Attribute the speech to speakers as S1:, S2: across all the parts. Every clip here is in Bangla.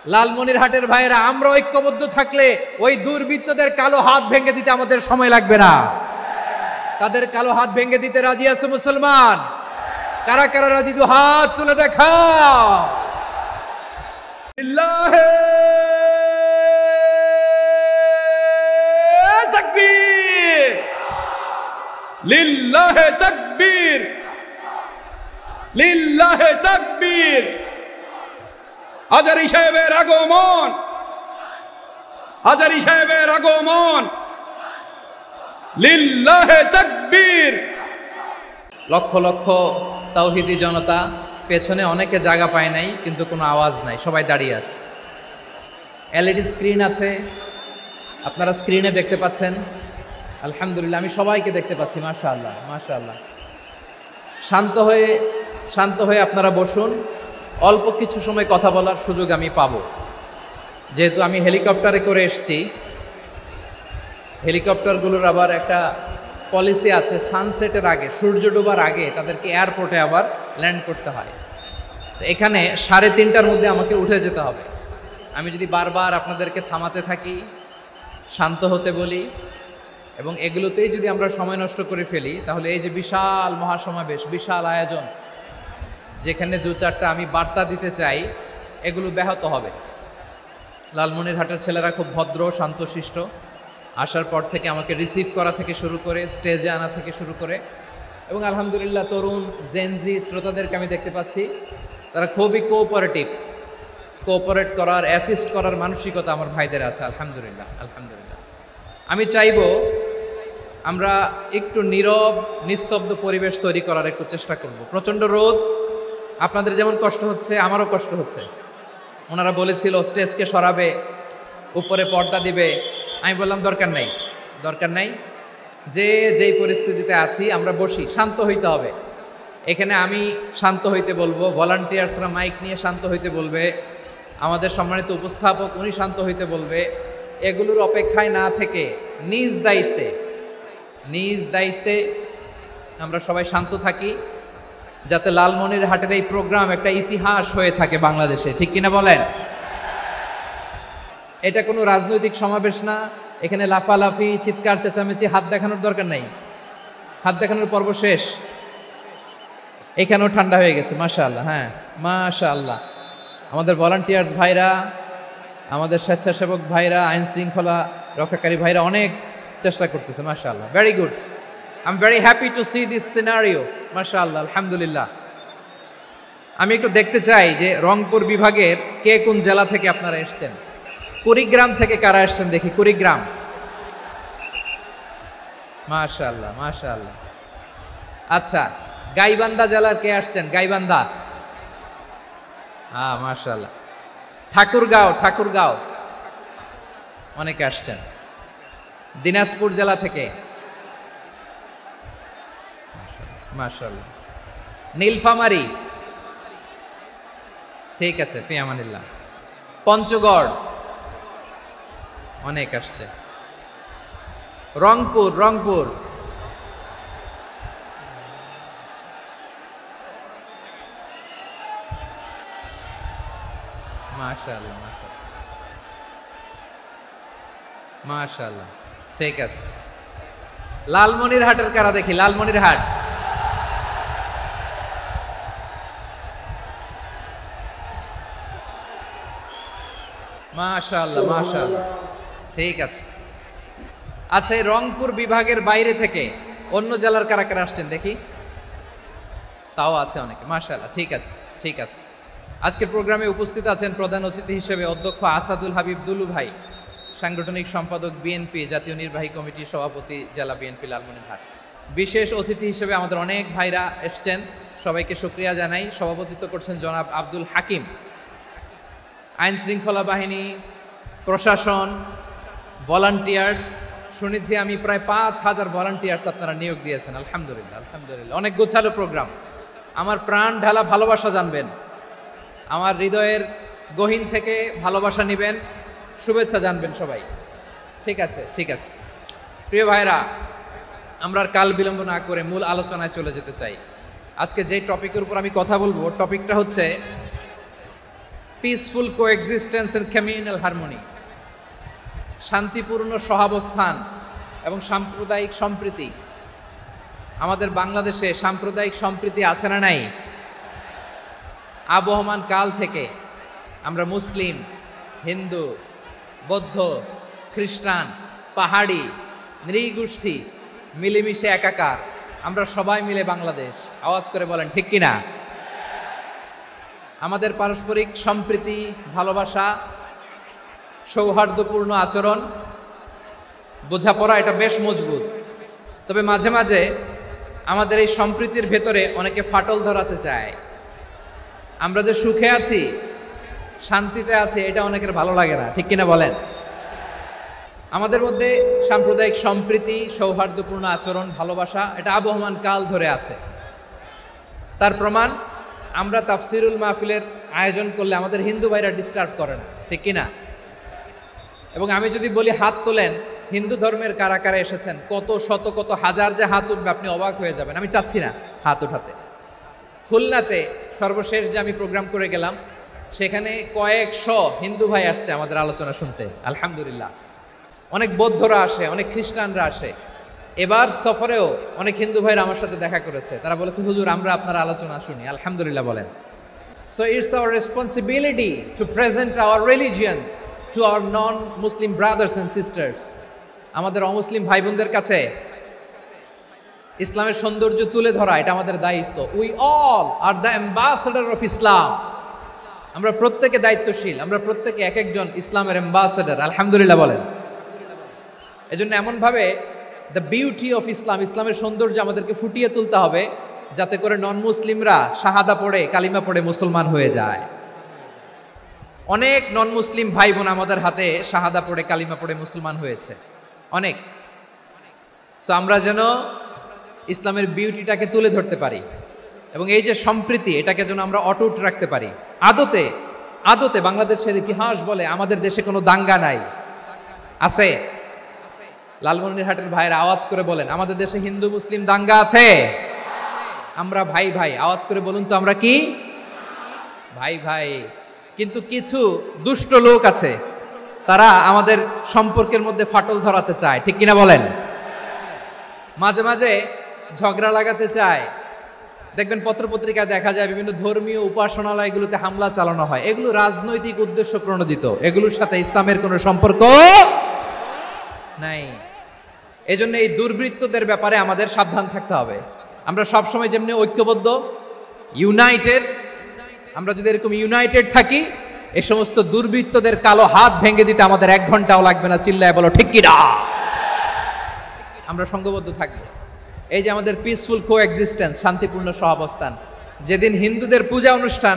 S1: লালমনিরহাটের ভাইয়েরা, আমরা ঐক্যবদ্ধ থাকলে ওই দুর্বৃত্তদের কালো হাত ভেঙে দিতে আমাদের সময় লাগবে না। তাদের কালো হাত ভেঙে দিতে রাজি আছে মুসলমান? কারা কারা রাজি? দু হাত তুলে দেখাও। লিল্লাহে তাকবীর, লিল্লাহে তাকবীর, লিল্লাহে তাকবীর। আজারি সাহেবের আগমন, আজারি সাহেবের আগমন, লিল্লাহে তাকবীর। লক্ষ লক্ষ তাওহীদি জনতা, পেছনে অনেকে জায়গা পায় নাই, কিন্তু কোনো আওয়াজ নাই, সবাই দাঁড়িয়ে আছে। এলইডি স্ক্রিন আছে, আপনারা স্ক্রিনে দেখতে পাচ্ছেন। আলহামদুলিল্লাহ, আমি সবাইকে দেখতে পাচ্ছি। মাশাআল্লাহ, মাশাআল্লাহ। শান্ত হয়ে আপনারা বসুন। অল্প কিছু সময় কথা বলার সুযোগ আমি পাবো, যেহেতু আমি হেলিকপ্টারে করে এসেছি। হেলিকপ্টারগুলোর আবার একটা পলিসি আছে, সানসেটের আগে, সূর্য ডোবার আগে তাদেরকে এয়ারপোর্টে আবার ল্যান্ড করতে হয়। তো এখানে 3:30টার মধ্যে আমাকে উঠে যেতে হবে। আমি যদি বারবার আপনাদেরকে থামাতে থাকি, শান্ত হতে বলি, এবং এগুলোতেই যদি আমরা সময় নষ্ট করে ফেলি, তাহলে এই যে বিশাল মহাসমাবেশ, বিশাল আয়োজন, যেখানে 2-4টা আমি বার্তা দিতে চাই, এগুলো ব্যাহত হবে। লালমনিরহাটের ছেলেরা খুব ভদ্র, শান্তশিষ্ট। আসার পর থেকে আমাকে রিসিভ করা থেকে শুরু করে, স্টেজে আনা থেকে শুরু করে, এবং আলহামদুলিল্লাহ তরুণ জেনজি শ্রোতাদেরকে আমি দেখতে পাচ্ছি, তারা খুবই কোঅপারেট করার, অ্যাসিস্ট করার মানসিকতা আমার ভাইদের আছে। আলহামদুলিল্লাহ, আলহামদুলিল্লাহ। আমি চাইবো আমরা একটু নীরব, নিস্তব্ধ পরিবেশ তৈরি করার একটু চেষ্টা করব। প্রচণ্ড রোদ, আপনাদের যেমন কষ্ট হচ্ছে, আমারও কষ্ট হচ্ছে। ওনারা বলেছিল স্টেজকে সরাবে, উপরে পর্দা দিবে। আমি বললাম দরকার নাই, যেই পরিস্থিতিতে আছি আমরা বসি, শান্ত হইতে হবে। এখানে আমি শান্ত হইতে বলবো, ভলান্টিয়ার্সরা মাইক নিয়ে শান্ত হইতে বলবে, আমাদের সম্মানিত উপস্থাপক উনি শান্ত হইতে বলবে। এগুলোর অপেক্ষায় না থেকে নিজ দায়িত্বে আমরা সবাই শান্ত থাকি, যাতে লালমনিরহাটের এই প্রোগ্রাম একটা ইতিহাস হয়ে থাকে বাংলাদেশে। ঠিক কিনা বলেন? এটা কোনো রাজনৈতিক সমাবেশ না। এখানে লাফালাফি, চিৎকার চেঁচামেচি, হাত দেখানোর দরকার নাই। হাত দেখানোর পর্ব শেষ। এখানেও ঠান্ডা হয়ে গেছে, মাশাআল্লাহ। হ্যাঁ, মাশাআল্লাহ। আমাদের ভলান্টিয়ার্স ভাইরা, আমাদের স্বেচ্ছাসেবক ভাইরা, আইন শৃঙ্খলা রক্ষাকারী ভাইরা অনেক চেষ্টা করতেছে, মাশাআল্লাহ। Very good. I am very happy to C this scenario, মাশাআল্লাহ, আলহামদুলিল্লাহ। আমি একটু দেখতে চাই যে রংপুর বিভাগের কে কোন জেলা থেকে আপনারা এসছেন। কুড়িগ্রাম থেকে কারা এসছেন দেখি? কুড়িগ্রাম, মাশাআল্লাহ, মাশাআল্লাহ। আচ্ছা, গাইবান্ধা জেলার কে আসছেন? গাইবান্ধা, হ্যাঁ, মাশাআল্লাহ। ঠাকুরগাঁও অনেকে আসছেন। দিনাজপুর জেলা থেকে, মাশাআল্লাহ। নীলফামারী, ঠিক আছে, ফি আমানিল্লাহ। পঞ্চগড় অনেক আসছে। রংপুর, মাশাআল্লাহ, মাশাআল্লাহ, ঠিক আছে। লালমনিরহাটের কারা দেখি? লালমনিরহাট, মাশাআল্লাহ, মাশাআল্লাহ, ঠিক আছে। আচ্ছা, এই রংপুর বিভাগের বাইরে থেকে অন্য জেলার কারা কারা আসছেন দেখি? তাও আছে অনেকে, মাশাআল্লাহ, ঠিক আছে, ঠিক আছে। আজকের প্রোগ্রামে উপস্থিত আছেন প্রধান অতিথি হিসেবে অধ্যক্ষ আসাদুল হাবিব দুলু ভাই, সাংগঠনিক সম্পাদক বিএনপি, জাতীয় নির্বাহী কমিটির সভাপতি, জেলা বিএনপি লালমনিরহাট। বিশেষ অতিথি হিসেবে আমাদের অনেক ভাইরা এসছেন, সবাইকে শুকরিয়া জানাই। সভাপতিত্ব করছেন জনাব আব্দুল হাকিম। আইন শৃঙ্খলা বাহিনী, প্রশাসন, ভলান্টিয়ার্স, শুনেছি আমি প্রায় 5000 ভলান্টিয়ার্স আপনারা নিয়োগ দিয়েছেন। আলহামদুলিল্লাহ, আলহামদুলিল্লাহ। অনেক গোছালো প্রোগ্রাম। আমার প্রাণ ঢালা ভালোবাসা জানবেন, আমার হৃদয়ের গহীন থেকে ভালোবাসা নেবেন, শুভেচ্ছা জানবেন সবাই। ঠিক আছে, ঠিক আছে। প্রিয় ভাইরা, আমরা আর কাল বিলম্ব না করে মূল আলোচনায় চলে যেতে চাই। আজকে যে টপিকের উপর আমি কথা বলবো, টপিকটা হচ্ছে peaceful coexistence and communal harmony, শান্তিপূর্ণ সহাবস্থান এবং সাম্প্রদায়িক সম্প্রীতি। আমাদের বাংলাদেশে সাম্প্রদায়িক সম্প্রীতি আছে না নাই? আবহমান কাল থেকে আমরা মুসলিম, হিন্দু, বৌদ্ধ, খ্রিস্টান, পাহাড়ি, নৃগোষ্ঠী মিলেমিশে একাকার, আমরা সবাই মিলে বাংলাদেশ। আওয়াজ করে বলেন ঠিক কিনা? আমাদের পারস্পরিক সম্প্রীতি, ভালোবাসা, সৌহার্দ্যপূর্ণ আচরণ, বোঝাপড়া এটা বেশ মজবুত। তবে মাঝে মাঝে আমাদের এই সম্প্রীতির ভেতরে অনেকে ফাটল ধরাতে চায়। আমরা যে সুখে আছি, শান্তিতে আছি, এটা অনেকের ভালো লাগে না, ঠিক কিনা বলেন? আমাদের মধ্যে সাম্প্রদায়িক সম্প্রীতি, সৌহার্দ্যপূর্ণ আচরণ, ভালোবাসা এটা আবহমান কাল ধরে আছে। তার প্রমাণ, আমরা তাফসিরুল মাহফিলের আয়োজন করলে আমাদের হিন্দু ভাইরা ডিস্টার্ব করে না, ঠিক কিনা? এবং আমি যদি বলি হাত তোলেন, হিন্দু ধর্মের কারা কারা এসেছেন, কত শত কত হাজার যে হাত উঠবে, আপনি অবাক হয়ে যাবেন। আমি চাচ্ছি না হাত উঠাতে। খুলনাতে সর্বশেষ যে আমি প্রোগ্রাম করে গেলাম, সেখানে কয়েকশো হিন্দু ভাই আসছে আমাদের আলোচনা শুনতে, আলহামদুলিল্লাহ। অনেক বৌদ্ধরা আসে, অনেক খ্রিস্টানরা আসে। এবার সফরেও অনেক হিন্দু ভাইরা আমার সাথে দেখা করেছে। তারা বলেছে, হুজুর আমরা আপনার আলোচনা শুনি, আলহামদুলিল্লাহ বলেন। So it's our responsibility to present hour religion to our non Muslim brothers and sisters. আমাদের অমুসলিম ভাই বোনদের কাছে ইসলামের সৌন্দর্য তুলে ধরা এটা আমাদের দায়িত্ব। We all are the ambassador of Islam. আমরা প্রত্যেকে দায়িত্বশীল, আমরা প্রত্যেকে এক একজন ইসলামের অ্যাম্বাসেডর, আলহামদুলিল্লাহ বলেন। এজন্য এমনভাবে দ্য বিউটি অফ ইসলাম, ইসলামের সৌন্দর্য আমাদেরকে ফুটিয়ে তুলতে হবে, যাতে করে নন মুসলিমরা শাহাদা পড়ে, কালিমা পড়ে মুসলমান হয়ে যায়। অনেক নন মুসলিম ভাই বোন আমাদের হাতে শাহাদা পড়ে, কালিমা পড়ে মুসলমান হয়েছে, অনেক। সো আমরা যেন ইসলামের বিউটিটাকে তুলে ধরতে পারি এবং এই যে সম্প্রীতি, এটাকে যেন আমরা অটুট রাখতে পারি। আদতে আদতে বাংলাদেশের ইতিহাস বলে আমাদের দেশে কোনো দাঙ্গা নাই, আছে? লালমনিরহাটের ভাইয়ের আওয়াজ করে বলেন, আমাদের দেশে হিন্দু মুসলিম দাঙ্গা আছে? আমরা ভাই ভাই, আওয়াজ করে বলুন তো, আমরা কি ভাই ভাই? কিন্তু কিছু দুষ্ট লোক আছে, তারা আমাদের সম্পর্কের মধ্যে ফাটল ধরাতে চায়, ঠিক কিনা বলেন? মাঝে মাঝে ঝগড়া লাগাতে চায়। দেখবেন পত্রপত্রিকায় দেখা যায় বিভিন্ন ধর্মীয় উপাসনালয়গুলোতে হামলা চালানো হয়। এগুলো রাজনৈতিক উদ্দেশ্য প্রণোদিত, এগুলোর সাথে ইসলামের কোনো সম্পর্ক নাই। এজন্য এই দুর্বৃত্তদের ব্যাপারে আমাদের সাবধান থাকতে হবে। আমরা সবসময় যেমনি ঐক্যবদ্ধ, ইউনাইটেড, আমরা যদি এরকম ইউনাইটেড থাকি, এই সমস্ত দুর্বৃত্তদের কালো হাত ভেঙে দিতে আমাদের 1 ঘন্টাও লাগবে না। চিল্লায় বলো ঠিক কিনা? আমরা সংঘবদ্ধ থাকবো। এই যে আমাদের পিসফুল কোএক্সিস্টেন্স, শান্তিপূর্ণ সহাবস্থান। যেদিন হিন্দুদের পূজা অনুষ্ঠান,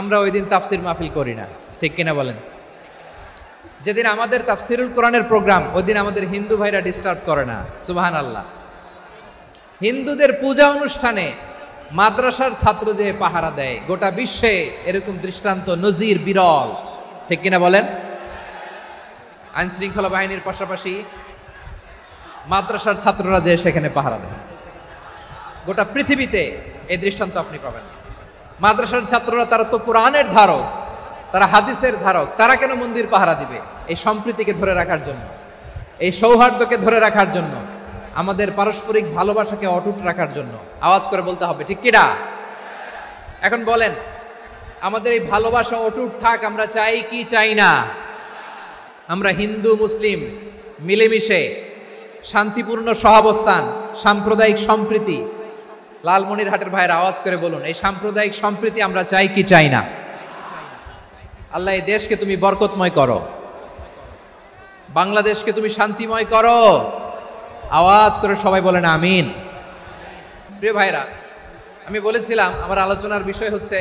S1: আমরা ওই দিন তাফসির মাহফিল করি না, ঠিক কিনা বলেন? যেদিন আমাদের তাফসিরুল কোরআনের প্রোগ্রাম, ওই দিন আমাদের হিন্দু ভাইরা ডিস্টার্ব করে না, সুবহানাল্লাহ। হিন্দুদের পূজা অনুষ্ঠানে মাদ্রাসার ছাত্র যে পাহারা দেয়, গোটা বিশ্বে এরকম দৃষ্টান্ত নজির বিরল, ঠিক কিনা বলেন? আইন শৃঙ্খলা বাহিনীর পাশাপাশি মাদ্রাসার ছাত্ররা যে সেখানে পাহারা দেয়, গোটা পৃথিবীতে এই দৃষ্টান্ত আপনি পাবেন। মাদ্রাসার ছাত্ররা, তারা তো কোরআনের ধারক, তারা হাদিসের ধারক, তারা কেন মন্দির পাহারা দিবে? এই সম্প্রীতিকে ধরে রাখার জন্য, এই সৌহার্দ্যকে ধরে রাখার জন্য, আমাদের পারস্পরিক ভালোবাসাকে অটুট রাখার জন্য। আওয়াজ করে বলতে হবে ঠিক কিনা? এখন বলেন, আমাদের এই ভালোবাসা অটুট থাক, আমরা চাই কি চাই না? আমরা হিন্দু মুসলিম মিলেমিশে শান্তিপূর্ণ সহাবস্থান, সাম্প্রদায়িক সম্প্রীতি। লালমনিরহাটের ভাইয়ের আওয়াজ করে বলুন, এই সাম্প্রদায়িক সম্প্রীতি আমরা চাই কি চাই না? আল্লাহ এই দেশকে তুমি বরকতময় করো, বাংলাদেশকে তুমি শান্তিময় করো। আওয়াজ করে সবাই বলেন আমিন। প্রিয় ভাইরা, আমি বলেছিলাম আমার আলোচনার বিষয় হচ্ছে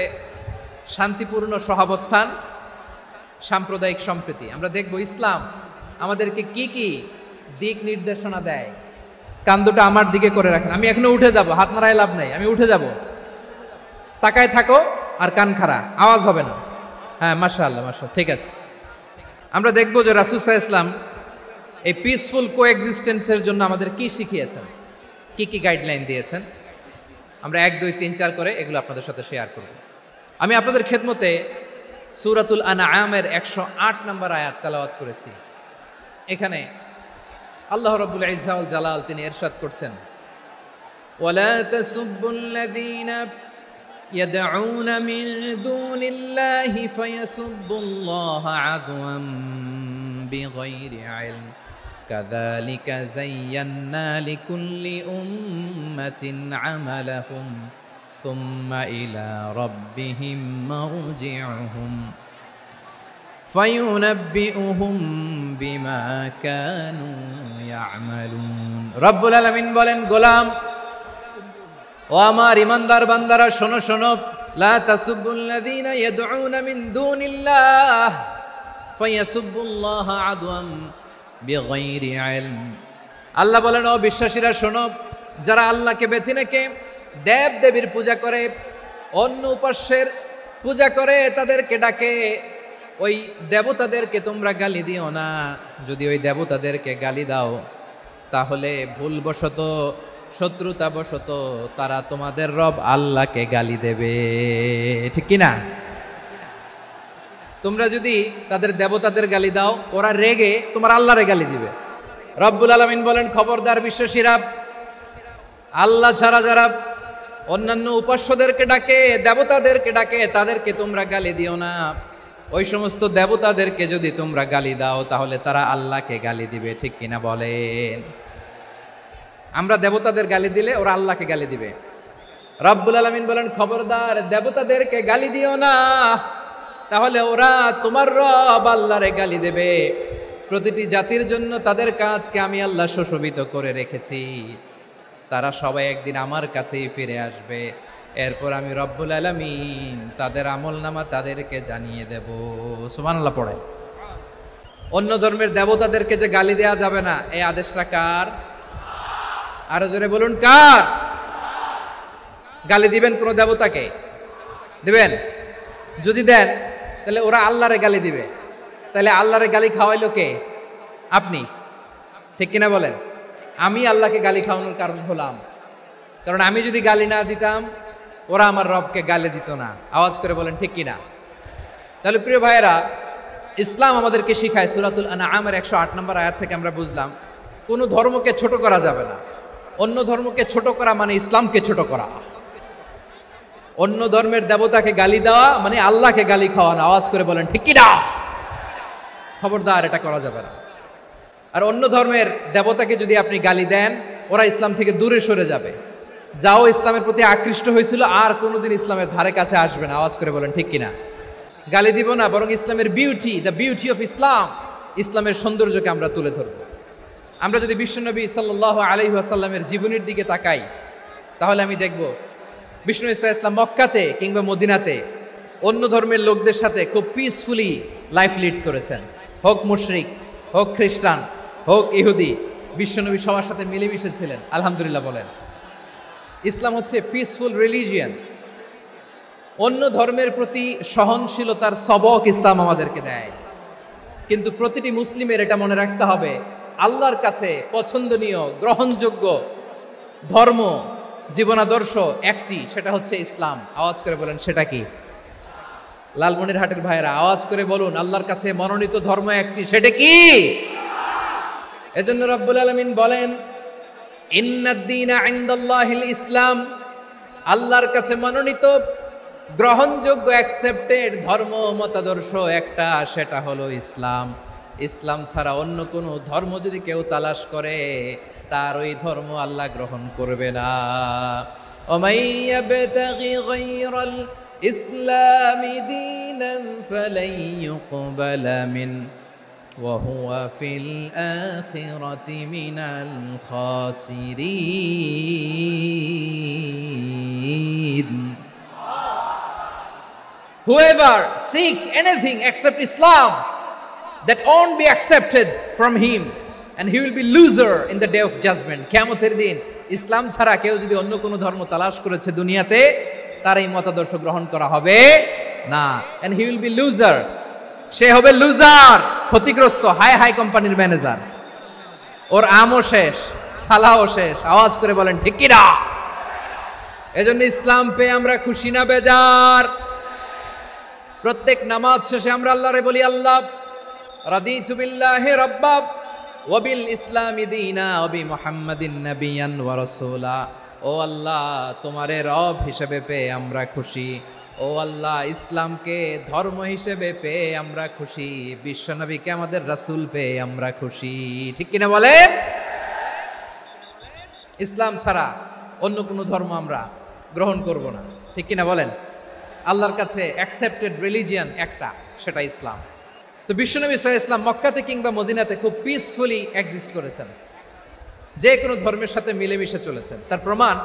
S1: শান্তিপূর্ণ সহাবস্থান, সাম্প্রদায়িক সম্প্রীতি। আমরা দেখব ইসলাম আমাদেরকে কি কি দিক নির্দেশনা দেয়। কান দুটো আমার দিকে করে রাখেন, আমি এখনো উঠে যাব, হাত নাড়ায় লাভ নাই, আমি উঠে যাব। তাকায় থাকো আর কান খাড়া, আওয়াজ হবে না। হ্যাঁ, মাশাআল্লাহ মাশাআল্লাহ, ঠিক আছে। আমরা দেখব যে রাসূল সাল্লাল্লাহু আলাইহি ওয়াসাল্লাম এই পিসফুল কোএক্সিস্টেন্সের জন্য আমাদের কি শিখিয়েছেন, কি কি গাইডলাইন দিয়েছেন। আমরা 1 2 3 4 করে এগুলো আপনাদের সাথে শেয়ার করব। আমি আপনাদের খেদমতে সূরাতুল আনআমের 108 নম্বর আয়াত তেলাওয়াত করেছি। এখানে আল্লাহ রাব্বুল ইজ্জা ওয়াল জালাল তিনি ইরশাদ করছেন, ওয়ালা তাসুব্বুল্লাযীনা يدعون من دون الله فيسبوا الله عدوا بغير علم كذلك زينا لكل أمة عملهم ثم إلى ربهم مرجعهم فينبئهم بما كانوا يعملون رب العالمين বলেন, গোলাম ও আমার ইমানদার বান্দারা শোনো শোনো, লা তাসুবুল্লাযীনা ইয়াদউনা মিন দুনিল্লাহ ফায়াসুবুল্লাহ আদওয়াম বিগাইরি ইলম। আল্লাহ বলেন, ও বিশ্বাসীরা শোনো, যারা আল্লাহকে বেছে রেখে দেব দেবীর পূজা করে, অন্য উপাস্যের পূজা করে, তাদেরকে ডাকে, ওই দেবতাদেরকে তোমরা গালি দিও না। যদি ওই দেবতাদেরকে গালি দাও তাহলে ভুলবশত শত্রুতাবশত তারা তোমাদের রব আল্লাহকে গালি দেবে, ঠিক কিনা? তোমরা যদি তাদের দেবতাদের গালি দাও, ওরা রেগে তোমার আল্লাহরে গালি দিবে। রব্বুল আলামিন বলেন, খবরদার বিশ্বাসীরা, আল্লাহ ছাড়া যারা অন্যান্য উপাস্যদেরকে ডাকে, দেবতাদেরকে ডাকে, তাদেরকে তোমরা গালি দিও না। ওই সমস্ত দেবতাদেরকে যদি তোমরা গালি দাও তাহলে তারা আল্লাহকে গালি দিবে, ঠিক কিনা বলেন? আমরা দেবতাদের গালি দিলে ওরা আল্লাহকে গালি দিবে। রব্বুল আলামিন বলেন, খবরদার দেবতাদেরকে গালি দিও না, তাহলে ওরা তোমার রব আল্লাহরে গালি দেবে। প্রতিটি জাতির জন্য তাদের কাজকে আমি আল্লাহ সুশোভিত করে রেখেছি, তারা সবাই একদিন আমার কাছেই ফিরে আসবে। এরপর আমি রব্বুল আলামিন তাদের আমলনামা তাদেরকে জানিয়ে দেব। সুবহানাল্লাহ পড়ে। অন্য ধর্মের দেবতাদেরকে যে গালি দেওয়া যাবে না, এই আদেশটা কার? আরো জোরে বলুন, কার? গালি দিবেন কোন দেবতাকে? দিবেন? যদি দেন তাহলে ওরা আল্লাহরে গালি দিবে, তাহলে আল্লাহরে গালি খাওয়াইলো কে? আপনি, ঠিক কিনা বলেন? আমি আল্লাহকে গালি খাওয়ানোর কারণ হলাম, কারণ আমি যদি গালি না দিতাম ওরা আমার রবকে গালি দিত না। আওয়াজ করে বলেন, ঠিক কিনা? তাহলে প্রিয় ভাইয়েরা, ইসলাম আমাদেরকে শিখায়, সূরাতুল আনআমের 108 নম্বর আয়াত থেকে আমরা বুঝলাম কোন ধর্মকে ছোট করা যাবে না। অন্য ধর্মকে ছোট করা মানে ইসলামকে ছোট করা। অন্য ধর্মের দেবতাকে গালি দেওয়া মানে আল্লাহকে গালি খাওয়ানো। আওয়াজ করে বলেন, ঠিক কিনা? খবরদার, এটা করা যাবে না। আর অন্য ধর্মের দেবতাকে যদি আপনি গালি দেন, ওরা ইসলাম থেকে দূরে সরে যাবে। যাও ইসলামের প্রতি আকৃষ্ট হয়েছিল আর কোনোদিন ইসলামের ধারে কাছে আসবে না। আওয়াজ করে বলেন, ঠিক কিনা? গালি দিব না, বরং ইসলামের beauty, the beauty of Islam, ইসলামের সৌন্দর্যকে আমরা তুলে ধরব। আমরা যদি বিশ্বনবী সাল্লাল্লাহু আলাইহি ওয়াসাল্লামের জীবনের দিকে তাকাই, তাহলে আমি দেখব বিষ্ণু ইসলাম মক্কাতে কিংবা মদিনাতে অন্য ধর্মের লোকদের সাথে খুব পিসফুলি লাইফ লিড করেছেন। হোক মুশরিক, হোক খ্রিস্টান, হোক ইহুদি, বিশ্বনবী সবার সাথে মিলেমিশে ছিলেন। আলহামদুলিল্লাহ বলেন। ইসলাম হচ্ছে পিসফুল রিলিজিয়ান। অন্য ধর্মের প্রতি সহনশীলতার সবক ইসলাম আমাদেরকে দেয়। কিন্তু প্রতিটি মুসলিমের এটা মনে রাখতে হবে, আল্লাহর কাছে পছন্দনীয় গ্রহণযোগ্য ধর্ম, জীবনাদর্শ একটি, সেটা হচ্ছে ইসলাম। আওয়াজ করে বলেন, সেটা কি? লালমনিরহাটের ভাইয়েরা আওয়াজ করে বলুন, আল্লাহর কাছে মনোনীত ধর্ম একটি, সেটা কি? এজন্য রব্বুল আলামিন বলেন, ইন্নাদ-দীনা ইনদাল্লাহিল ইসলাম, আল্লাহর কাছে মনোনীত গ্রহণযোগ্য অ্যাকসেপ্টেড ধর্ম মতাদর্শ একটা, সেটা হলো ইসলাম। ইসলাম ছাড়া অন্য কোনো ধর্ম যদি কেউ তালাশ করে, তার ওই ধর্ম আল্লাহ গ্রহণ করবে না। ওমাই ইয়াবতাগি গায়রাল ইসলামি দীনান ফালাই ইউকবালা মিন ওয়া হুয়া ফিল আখিরাতি মিনাল খাসিরিন। Whoever seek anything except Islam, that won't be accepted from him, and he will be loser in the day of judgment. কিয়ামতের দিন ইসলাম ছাড়া কেউ যদি অন্য কোনো ধর্ম তালাশ করেছে দুনিয়াতে, তার এই মতাদর্শ গ্রহণ করা হবে না, and he will be loser, সে হবে লুজার, ক্ষতিগ্রস্ত। হাই হাই কোম্পানির ম্যানেজার, ওর আমও শেষ, সালাও শেষ। আওয়াজ করে বলেন, ঠিক কি না? এজন্য ইসলাম পেয়ে আমরা খুশি না বেজার? প্রত্যেক নামাজ শেষে আমরা আল্লাহরে বলি, আল্লাহ রাদিতু বিল্লাহি রাব্বা ওয়া বিল ইসলামি দীনা ওয়া বি মুহাম্মাদিন নাবিয়ান ওয়া রাসূলা। ও আল্লাহ, তোমারে রব হিসেবে পেয়ে আমরা খুশি। ও আল্লাহ, ইসলামকে ধর্ম হিসেবে পেয়ে আমরা খুশি। বিশ্বনবীকে আমাদের রাসূল পেয়ে আমরা খুশি। ঠিক কিনা বলেন? ইসলাম ছাড়া অন্য কোনো ধর্ম আমরা গ্রহণ করব না। ঠিক কিনা বলেন? আল্লাহর কাছে অ্যাকসেপ্টেড রিলিজিয়ান একটা, সেটা ইসলাম। তো বিশ্বনবী সাল্লাল্লাহু আলাইহি ওয়াসাল্লাম মক্কাতে কিংবা মদিনাতে খুব পিসফুলি এক্সিস্ট করেছেন, যে কোনো ধর্মের সাথে মিলেমিশে চলেছেন। তার প্রমাণ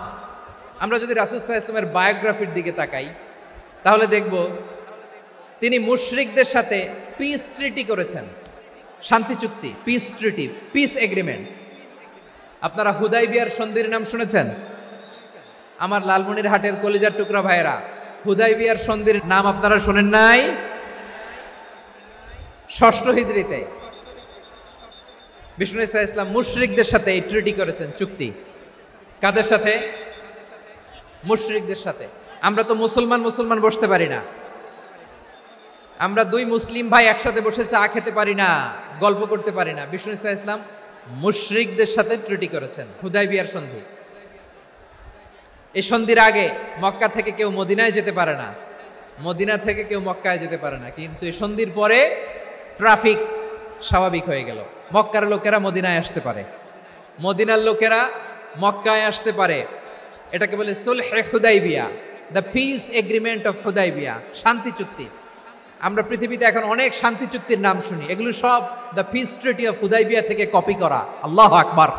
S1: আমরা যদি রাসূল সাল্লাল্লাহু আলাইহি ওয়াসাল্লামের বায়োগ্রাফির দিকে তাকাই, তাহলে দেখব তিনি মুশরিকদের সাথে পিস ট্রিটি করেছেন, শান্তি চুক্তি, পিস ট্রিটি, পিস এগ্রিমেন্ট। আপনারা হুদাইবিয়ার সন্ধির নাম শুনেছেন? আমার লালমনিরহাটের কলিজার টুকরা ভাইয়েরা, হুদাইবিয়ার সন্ধির নাম আপনারা শোনেন নাই? ষষ্ঠ হিজরিতে বিষ্ণু ঈসা ইসলাম মুশরিকদের সাথে এই ট্রিটি করেছেন, চুক্তি। কাদের সাথে? মুশরিকদের সাথে। আমরা তো মুসলমান বসতে পারি না। আমরা দুই মুসলিম ভাই একসাথে বসে চা খেতে পারি না, গল্প করতে পারি না। বিষ্ণু ঈসা ইসলাম মুশরিকদের সাথে ট্রিটি করেছেন, হুদাইবিয়ার সন্ধি। এই সন্ধির আগে মক্কা থেকে কেউ মদিনায় যেতে পারে না, মদিনা থেকে কেউ মক্কায় যেতে পারে না। কিন্তু এই সন্ধির পরে ট্রাফিক স্বাভাবিক হয়ে গেল। মক্কার লোকেরা মদিনায় আসতে পারে, মদিনার লোকেরা মক্কায় আসতে পারে। এটাকে বলে সুলহে Hudaibiya, the peace agreement of Hudaibiya, শান্তি চুক্তি। আমরা পৃথিবীতে এখন অনেক শান্তি চুক্তির নাম শুনি, এগুলো সব the piece treaty of Hudaibiya থেকে কপি করা। আল্লাহু আকবার।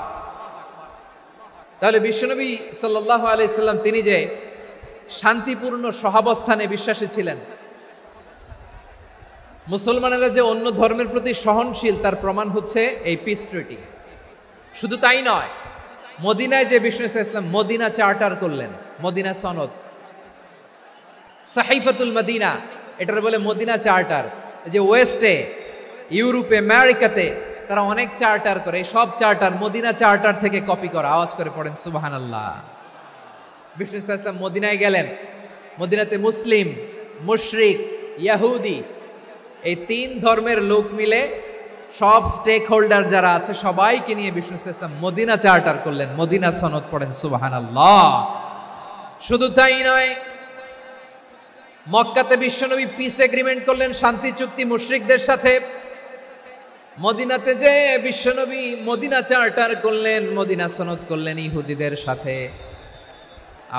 S1: তাহলে বিশ্বনবী সাল্লাল্লাহু আলাইহি সাল্লাম তিনি যে শান্তিপূর্ণ সহাবস্থানে বিশ্বাসী ছিলেন, মুসলমানেরা যে অন্য ধর্মের প্রতি সহনশীল, তার প্রমাণ হচ্ছে এই পিস ট্রিটি। শুধু তাই নয়, মদিনায় যে বিষ্ণু ইসলাম মদিনা চার্টার করলেন, মদিনা সনদ, সাহিফাতুল মদিনা, এটার বলে মদিনা চার্টার। যে ওয়েস্টে, ইউরোপে, আমেরিকাতে তারা অনেক চার্টার করে, সব চার্টার মদিনা চার্টার থেকে কপি করা। আওয়াজ করে পড়েন সুবহানাল্লাহ। বিষ্ণু ইসলাম মদিনায় গেলেন, মদিনাতে মুসলিম, মুশরিক, ইয়াহুদি, এই তিন ধর্মের লোক মিলে সব স্টেক হোল্ডার যারা আছে সবাইকে নিয়ে বিষ্ণু ইসলাম মদিনা চার্টার করলেন, মদিনা সনদ। পড়েন সুবহানাল্লাহ। শুধু তাই নয়, মক্কাতে বিশ্বনবী পিস এগ্রিমেন্ট করলেন, শান্তি চুক্তি মুশরিকদের সাথে। মদিনাতে যে বিশ্বনবী মদিনা চার্টার করলেন, মদিনা সনদ করলেন ইহুদিদের সাথে।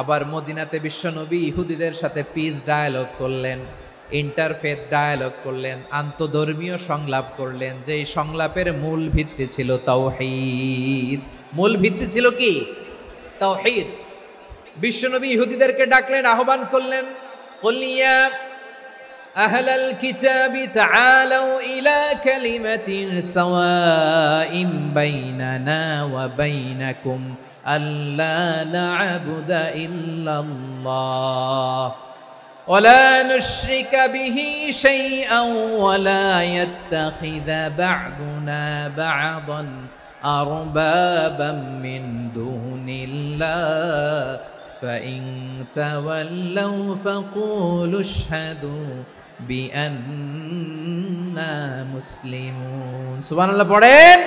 S1: আবার মদিনাতে বিশ্বনবী ইহুদিদের সাথে পিস ডায়ালগ করলেন, ইন্টারফেথ ডায়ালগ করলেন, আন্তধর্মীয় সংলাপ করলেন। যেই সংলাপের মূল ভিত্তি ছিল তাওহীদ। মূল ভিত্তি ছিল কি? তাওহীদ। বিশ্বনবী ইহুদিদেরকে ডাকলেন, আহ্বান করলেন, কুল ইয়া আহলাল কিতাবি তাআলাউ ইলা কালিমাতিন সাওয়াইন বাইনানা ওয়া বাইনাকুম আল্লা না'বুদা ইল্লাল্লাহ ولا نشرك به شيئا ولا يتخذ بعضنا بعضا أربابا من دون الله فإن تولوا فقولوا اشهدوا بأننا مسلمون سبحان الله পড়েন।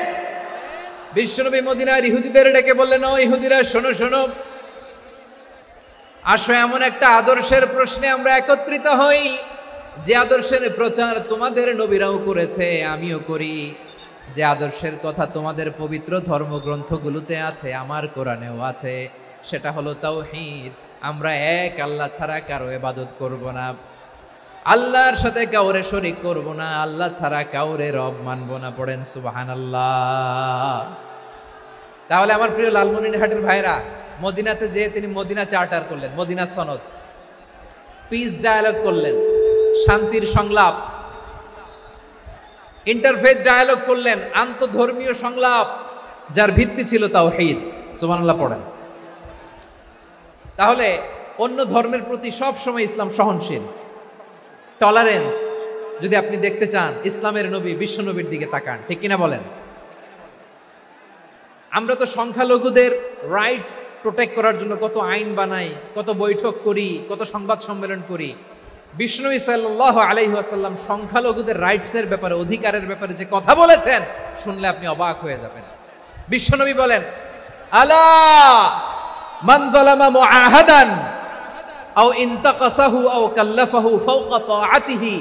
S1: বিশ্বনবী মদিনার ইহুদিদের ডেকে বললেন, ও ইহুদিরা, শোনো শোনো, আসো এমন একটা আদর্শের প্রশ্নে আমরা একত্রিত হই, যে আদর্শের প্রচার তোমাদের নবীরাও করেছে, আমিও করি। যে আদর্শের কথা তোমাদের পবিত্র ধর্মগ্রন্থগুলোতে আছে, আমার কোরআনেও আছে, সেটা হলো তাওহীদ। আমরা এক আল্লাহ ছাড়া কারো ইবাদত করব না, আল্লাহর সাথে কাউরে শরীক করব না, আল্লাহ ছাড়া কাউরে রব মানব না। পড়েন সুবহানাল্লাহ। তাহলে আমার প্রিয় লালমনিরহাটের ভাইরা, মদিনাতে যে তিনি মদিনা চার্টার করলেন, মদিনা সনদ, পিস ডায়ালগ করলেন, শান্তির সংলাপ, ইন্টারফেথ ডায়ালগ করলেন, আন্তধর্মীয় সংলাপ, যার ভিত্তি ছিল তাওহীদ। সুবহানাল্লাহ পড়েন। তাহলে অন্য ধর্মের প্রতি সব সময় ইসলাম সহনশীল, টলারেন্স। যদি আপনি দেখতে চান ইসলামের নবী বিশ্ব নবীর দিকে তাকান, ঠিক কিনা বলেন? আমরা তো সংখ্যালঘুদের রাইটস প্রোটেক্ট করার জন্য কত আইন বানাই, কত বৈঠক করি, কত সংবাদ সম্মেলন করি। বিষ্ণু সাল্লাল্লাহু আলাইহি ওয়াসাল্লাম সংখ্যালঘুদের রাইটসের ব্যাপারে, অধিকারের ব্যাপারে যে কথা বলেছেন, শুনলে আপনি অবাক হয়ে যাবেন। বিশ্বনবী বলেন, আলা মান যালামা মুআহাদান আও ইনতাকাসাহু আও কাল্লাফাহু ফাওকা তাআতিহি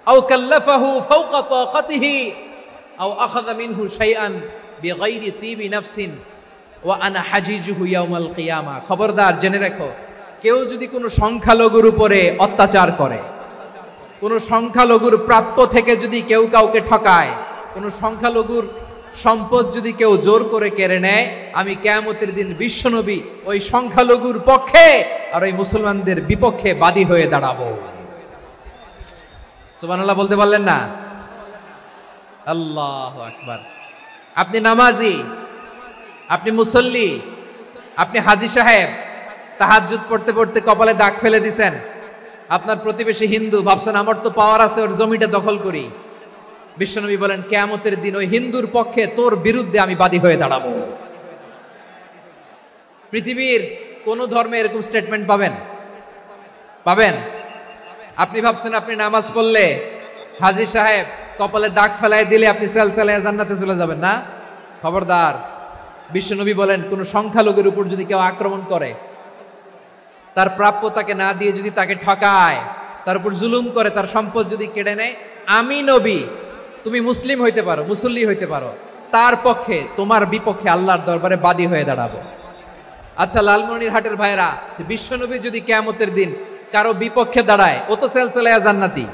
S1: আও কাল্লাফাহু ফাওকা তাকাতিহি আও আখাযা মিনহু শাইআন বিগাইরি তিবি নাফসিন ওয়া আনা হাজিজুহু ইয়াউমাল কিয়ামা। খবরদার, জেনে রাখো, কেউ যদি কোনো সংখ্যালঘুর উপরে অত্যাচার করে, কোনো সংখ্যালঘুর প্রাপ্য থেকে যদি কেউ কাউকে ঠকায়, কোনো সংখ্যালঘুর সম্পদ যদি কেউ জোর করে কেড়ে নেয়, আমি কিয়ামতের দিন বিশ্বনবী ওই সংখ্যালঘুর পক্ষে আর ওই মুসলমানদের বিপক্ষে বাদী হয়ে দাঁড়াবো। সুবহানাল্লাহ বলতে পারলেন না? আল্লাহু আকবার। আপনি নামাজি, আপনি মুসল্লি, আপনি হাজী সাহেব, তাহাজ্জুদ পড়তে পড়তে কপালে দাগ ফেলে দিছেন, আপনার প্রতিবেশী হিন্দু, ভাবছেন আমার তো পাওয়ার আছে, ওর জমিটা দখল করি। বিশ্বনবী বলেন, কিয়ামতের দিন ওই হিন্দুর পক্ষে তোর বিরুদ্ধে আমি বাদী হয়ে দাঁড়াবো। পৃথিবীর কোন ধর্মে এরকম স্টেটমেন্ট পাবেন? পাবেন? আপনি ভাবছেন আপনি নামাজ পড়লে হাজী সাহেব কপালে দাগ ফেলাই দিলে আপনি সেলসেলায় জান্নাতে চলে যাবেন না? খবরদার। বিশ্বনবী বলেন, কোন সংখ্যালঘুর উপর যদি কেউ আক্রমণ করে, তার প্রাপ্য তাকে না দিয়ে যদি তাকে ঠকায়, তার উপর জুলুম করে, তার সম্পদ যদি কেড়ে নেয়, আমি নবী, তুমি মুসলিম হইতে পারো, মুসল্লি হইতে পারো, তার পক্ষে তোমার বিপক্ষে আল্লাহর দরবারে বাদী হয়ে দাঁড়াবো। আচ্ছা, লালমনিরহাটের ভাইরা, বিশ্বনবী যদি কিয়ামতের দিন কারো বিপক্ষে দাঁড়ায়, ও তো সেলসেলায়া জান্নাতি,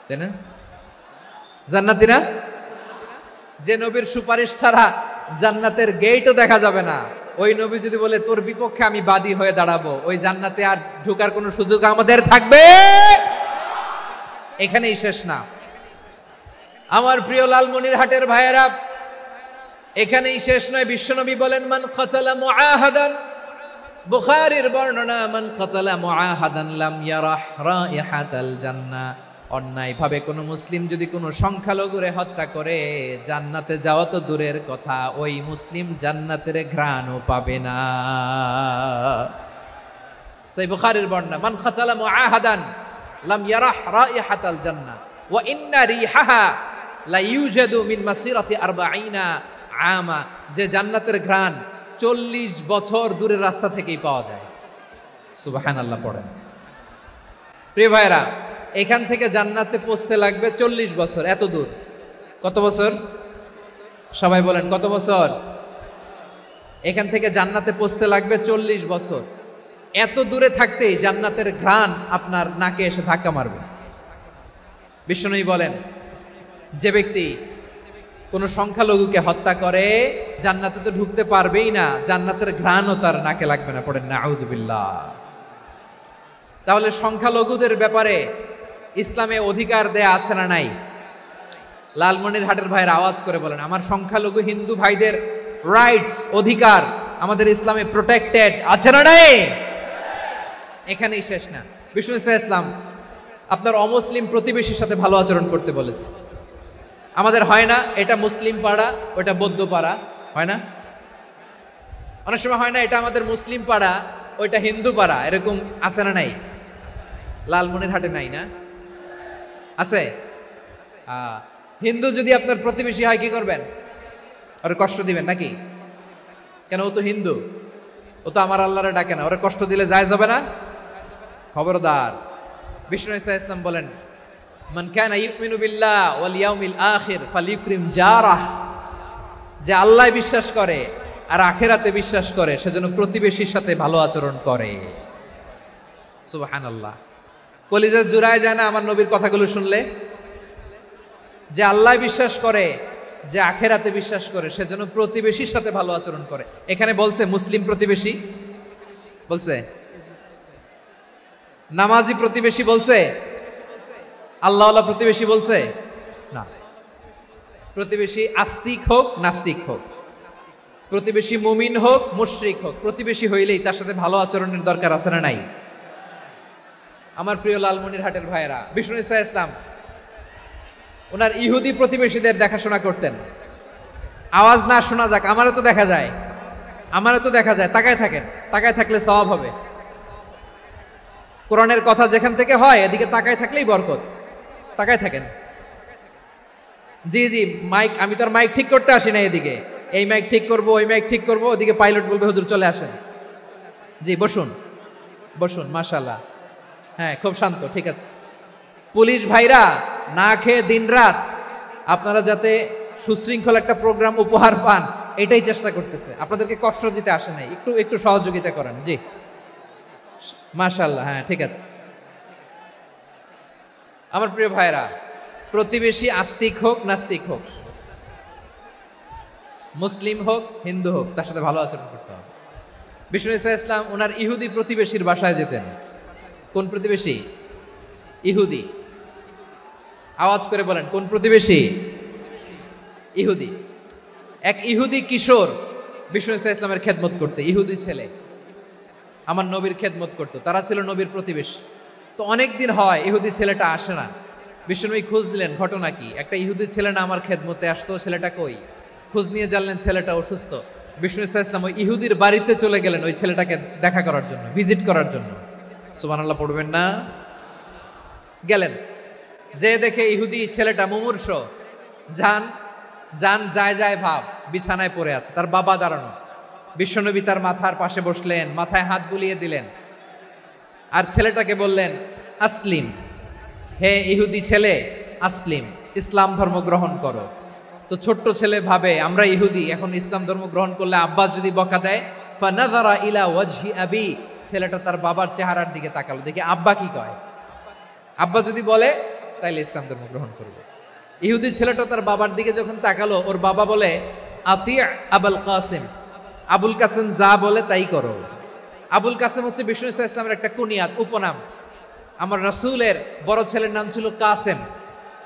S1: তাই না? জান্নাতি না? যে নবীর সুপারিশ ছাড়া জান্নাতের গেটও দেখা যাবে না, ওই নবী যদি বলে তোর বিপক্ষে আমি বাদী হয়ে দাঁড়াবো, ওই জান্নাতে আর ঢোকার কোনো সুযোগ আমাদের থাকবে? এখানেই শেষ না আমার প্রিয় লালমনিরহাটের ভাইয়েরা, এখানেই শেষ নয়। বিশ্বনবী বলেন, মান কাতালা মুআহাদান, বুখারীর বর্ণনা, মান কাতালা মুআহাদান লাম ইয়ারাহ রাইহাতাল জান্নাহ। অন্যায় ভাবে কোনো মুসলিম যদি কোনো সংখ্যালঘুরে হত্যা করে, জান্নাতে যাওয়া তো দূরের কথা, ওই মুসলিম জান্নাতের ঘ্রাণও পাবে না। সেই বুখারীর বর্ণনা, মান কাতালা মুআহাদান লাম ইয়ারাহ রাইহাতাল জান্নাহ ওয়া ইন্না রিহাহা লা ইউজাদু মিন মাসিরাতি 40 আমা। যে জান্নাতের ঘ্রাণ 40 বছর দূরের রাস্তা থেকেই পাওয়া যায়। সুবহানাল্লাহ পড়েন। প্রিয় ভাইরা, এখান থেকে জান্নাতে পৌঁছতে লাগবে 40 বছর। এত দূর কত বছর? সবাই বলেন কত বছর? এখান থেকে জান্নাতে পৌঁছতে লাগবে 40 বছর। এত দূরে থাকতেই জান্নাতের ঘ্রাণ আপনার নাকে এসে ধাক্কা মারবে। বিষ্ণুই বলেন, যে ব্যক্তি কোন সংখ্যালঘুকে হত্যা করে, জান্নাতে তো ঢুকতে পারবেই না, জান্নাতের ঘ্রাণও তার নাকে লাগবে না। পড়েন নাউযুবিল্লাহ। তাহলে সংখ্যালঘুদের ব্যাপারে ইসলামে অধিকার দেয়া আছে না নাই? লালমনিরহাটের ভাইয়ের আওয়াজ করে বলেন, আমার সংখ্যালঘু হিন্দু ভাইদের রাইটস, অধিকার আমাদের ইসলামে প্রোটেক্টেড আছে না নাই? এখানেই শেষ না। বিষ্ণু ইসলাম আপনার অমুসলিম প্রতিবেশীর সাথে ভালো আচরণ করতে বলেছে। আমাদের হয় না এটা মুসলিম পাড়া, ওটা বৌদ্ধ পাড়া, হয় না? অনেক সময় হয় না এটা আমাদের মুসলিম পাড়া, ওইটা হিন্দু পাড়া, এরকম আছে না নাই? লালমনিরহাটে নাই না? আছে? হিন্দু যদি আপনার প্রতিবেশী হয় কি করবেন? ওরে কষ্ট দিবেন নাকি? কেন? ও তো হিন্দু, ও তো আমার আল্লাহরে ডাকে না, ওরে কষ্ট দিলে জায়েজ হবে না? খবরদার। বিষ্ণু ইসলাম বলেন, মান কানা ইউমিনু বিল্লাহ ওয়াল ইয়াউমিল আখির ফালিউকরিম জারাহ। যে আল্লাহ বিশ্বাস করে আর আখিরাতে বিশ্বাস করে, সেজন্য প্রতিবেশীর সাথে ভালো আচরণ করে। সুবহানাল্লাহ। কলিজা জুড়ায় যায় না আমার নবীর কথাগুলো শুনলে? যে আল্লাহ বিশ্বাস করে, যে আখিরাতে বিশ্বাস করে, সেজন্য প্রতিবেশীর সাথে ভালো আচরণ করে। এখানে বলছে মুসলিম প্রতিবেশী, বলছে নামাজি প্রতিবেশী, বলছে আল্লাহওয়ালা প্রতিবেশী, বলছে না। প্রতিবেশী আস্তিক হোক নাস্তিক হোক, প্রতিবেশী মুমিন হোক মুশরিক হোক, প্রতিবেশী হইলেই তার সাথে ভালো আচরণের দরকার আছে না নাই? আমার প্রিয় লালমনিরহাটের ভাইয়েরা, বিষ্ণু ইসলাম ওনার ইহুদি প্রতিবেশীদের দেখাশোনা করতেন। আওয়াজ না শোনা যাক, আমারও তো দেখা যায়, আমারও তো দেখা যায়। তাকায় থাকেন, তাকায় থাকলে সওয়াব হবে। কোরআনের কথা যেখান থেকে হয় এদিকে তাকায় থাকলেই বরকত। তাকায় থাকেন। জি জি, মাইক, আমি তো আর মাইক ঠিক করতে আসি না এদিকে, এই মাইক ঠিক করব ওই মাইক ঠিক করব, ওদিকে পাইলট বলবে হুজুর চলে আসেন। জি বসুন বসুন, মাশাআল্লাহ। হ্যাঁ খুব শান্ত, ঠিক আছে। পুলিশ ভাইরা না খেয়ে দিনরাত আপনারা যাতে সুশৃঙ্খল একটা প্রোগ্রাম উপহার পান এটাই চেষ্টা করতেছে, আপনাদেরকে কষ্ট দিতে আসে নাই, একটু একটু সহযোগিতা করেন। জি মাশাআল্লাহ, হ্যাঁ ঠিক আছে। আমার প্রিয় ভাইরা, প্রতিবেশী আস্তিক হোক নাস্তিক হোক, মুসলিম হোক হিন্দু হোক, তার সাথে ভালো আচরণ করতে হবে। বিষ্ণু ইসা ইসলাম ওনার ইহুদি প্রতিবেশীর বাসায় যেতেন। কোন প্রতিবেশী? ইহুদি। আওয়াজ করে বলেন, কোন প্রতিবেশী? ইহুদি। এক ইহুদি কিশোর বিষ্ণু ইসা ইসলামের খেদমত করতে, ইহুদি ছেলে আমার নবীর খেদমত করতো, তারা ছিল নবীর প্রতিবেশী। তো অনেক দিন হয় ইহুদি ছেলেটা আসে না। বিশ্বনবী খোঁজ দিলেন, ঘটনা কি? একটা ইহুদি ছেলে না আমার খেদমতে আসতো, ছেলেটা কই? খোঁজ নিয়ে জানলেন ছেলেটা অসুস্থ। বিষ্ণু ইসা ইসলাম ওই ইহুদির বাড়িতে চলে গেলেন ওই ছেলেটাকে দেখা করার জন্য, ভিজিট করার জন্য। সুবহানাল্লাহ পড়বেন না? গেলেন, যে দেখে ইহুদি ছেলেটা মুমূর্ষ, জান জান যায় যায় ভাব, বিছানায় পড়ে আছে, তার বাবা দাঁড়ানো। বিশ্বনবী তার মাথার পাশে বসলেন, মাথায় হাত বুলিয়ে দিলেন, আর ছেলেটাকে বললেন আসলিম, হে ইহুদি ছেলে আসলিম, ইসলাম ধর্ম গ্রহণ করো। তো ছোট্ট ছেলে ভাবে আমরা ইহুদি, এখন ইসলাম ধর্ম গ্রহণ করলে আব্বা যদি বকা দেয়, ফানাযারা ইলা ওয়াজহি আবি, ছেলেটা তার বাবার চেহারার দিকে তাকালো, দেখি আব্বা কি কয়। আব্বা যদি বলে তাইলে ইসলাম ধর্ম গ্রহণ করবে। ইহুদি ছেলেটা তার বাবার দিকে যখন তাকালো, ওর বাবা বলে আতি আবুল কাসিম, আবুল কাসিম যা বলে তাই করো। আবুল কাসিম হচ্ছে বিষ্ণু ইসলামের একটা কুনিয়াত, উপনাম। আমার রাসূলের বড় ছেলের নাম ছিল কাসেম।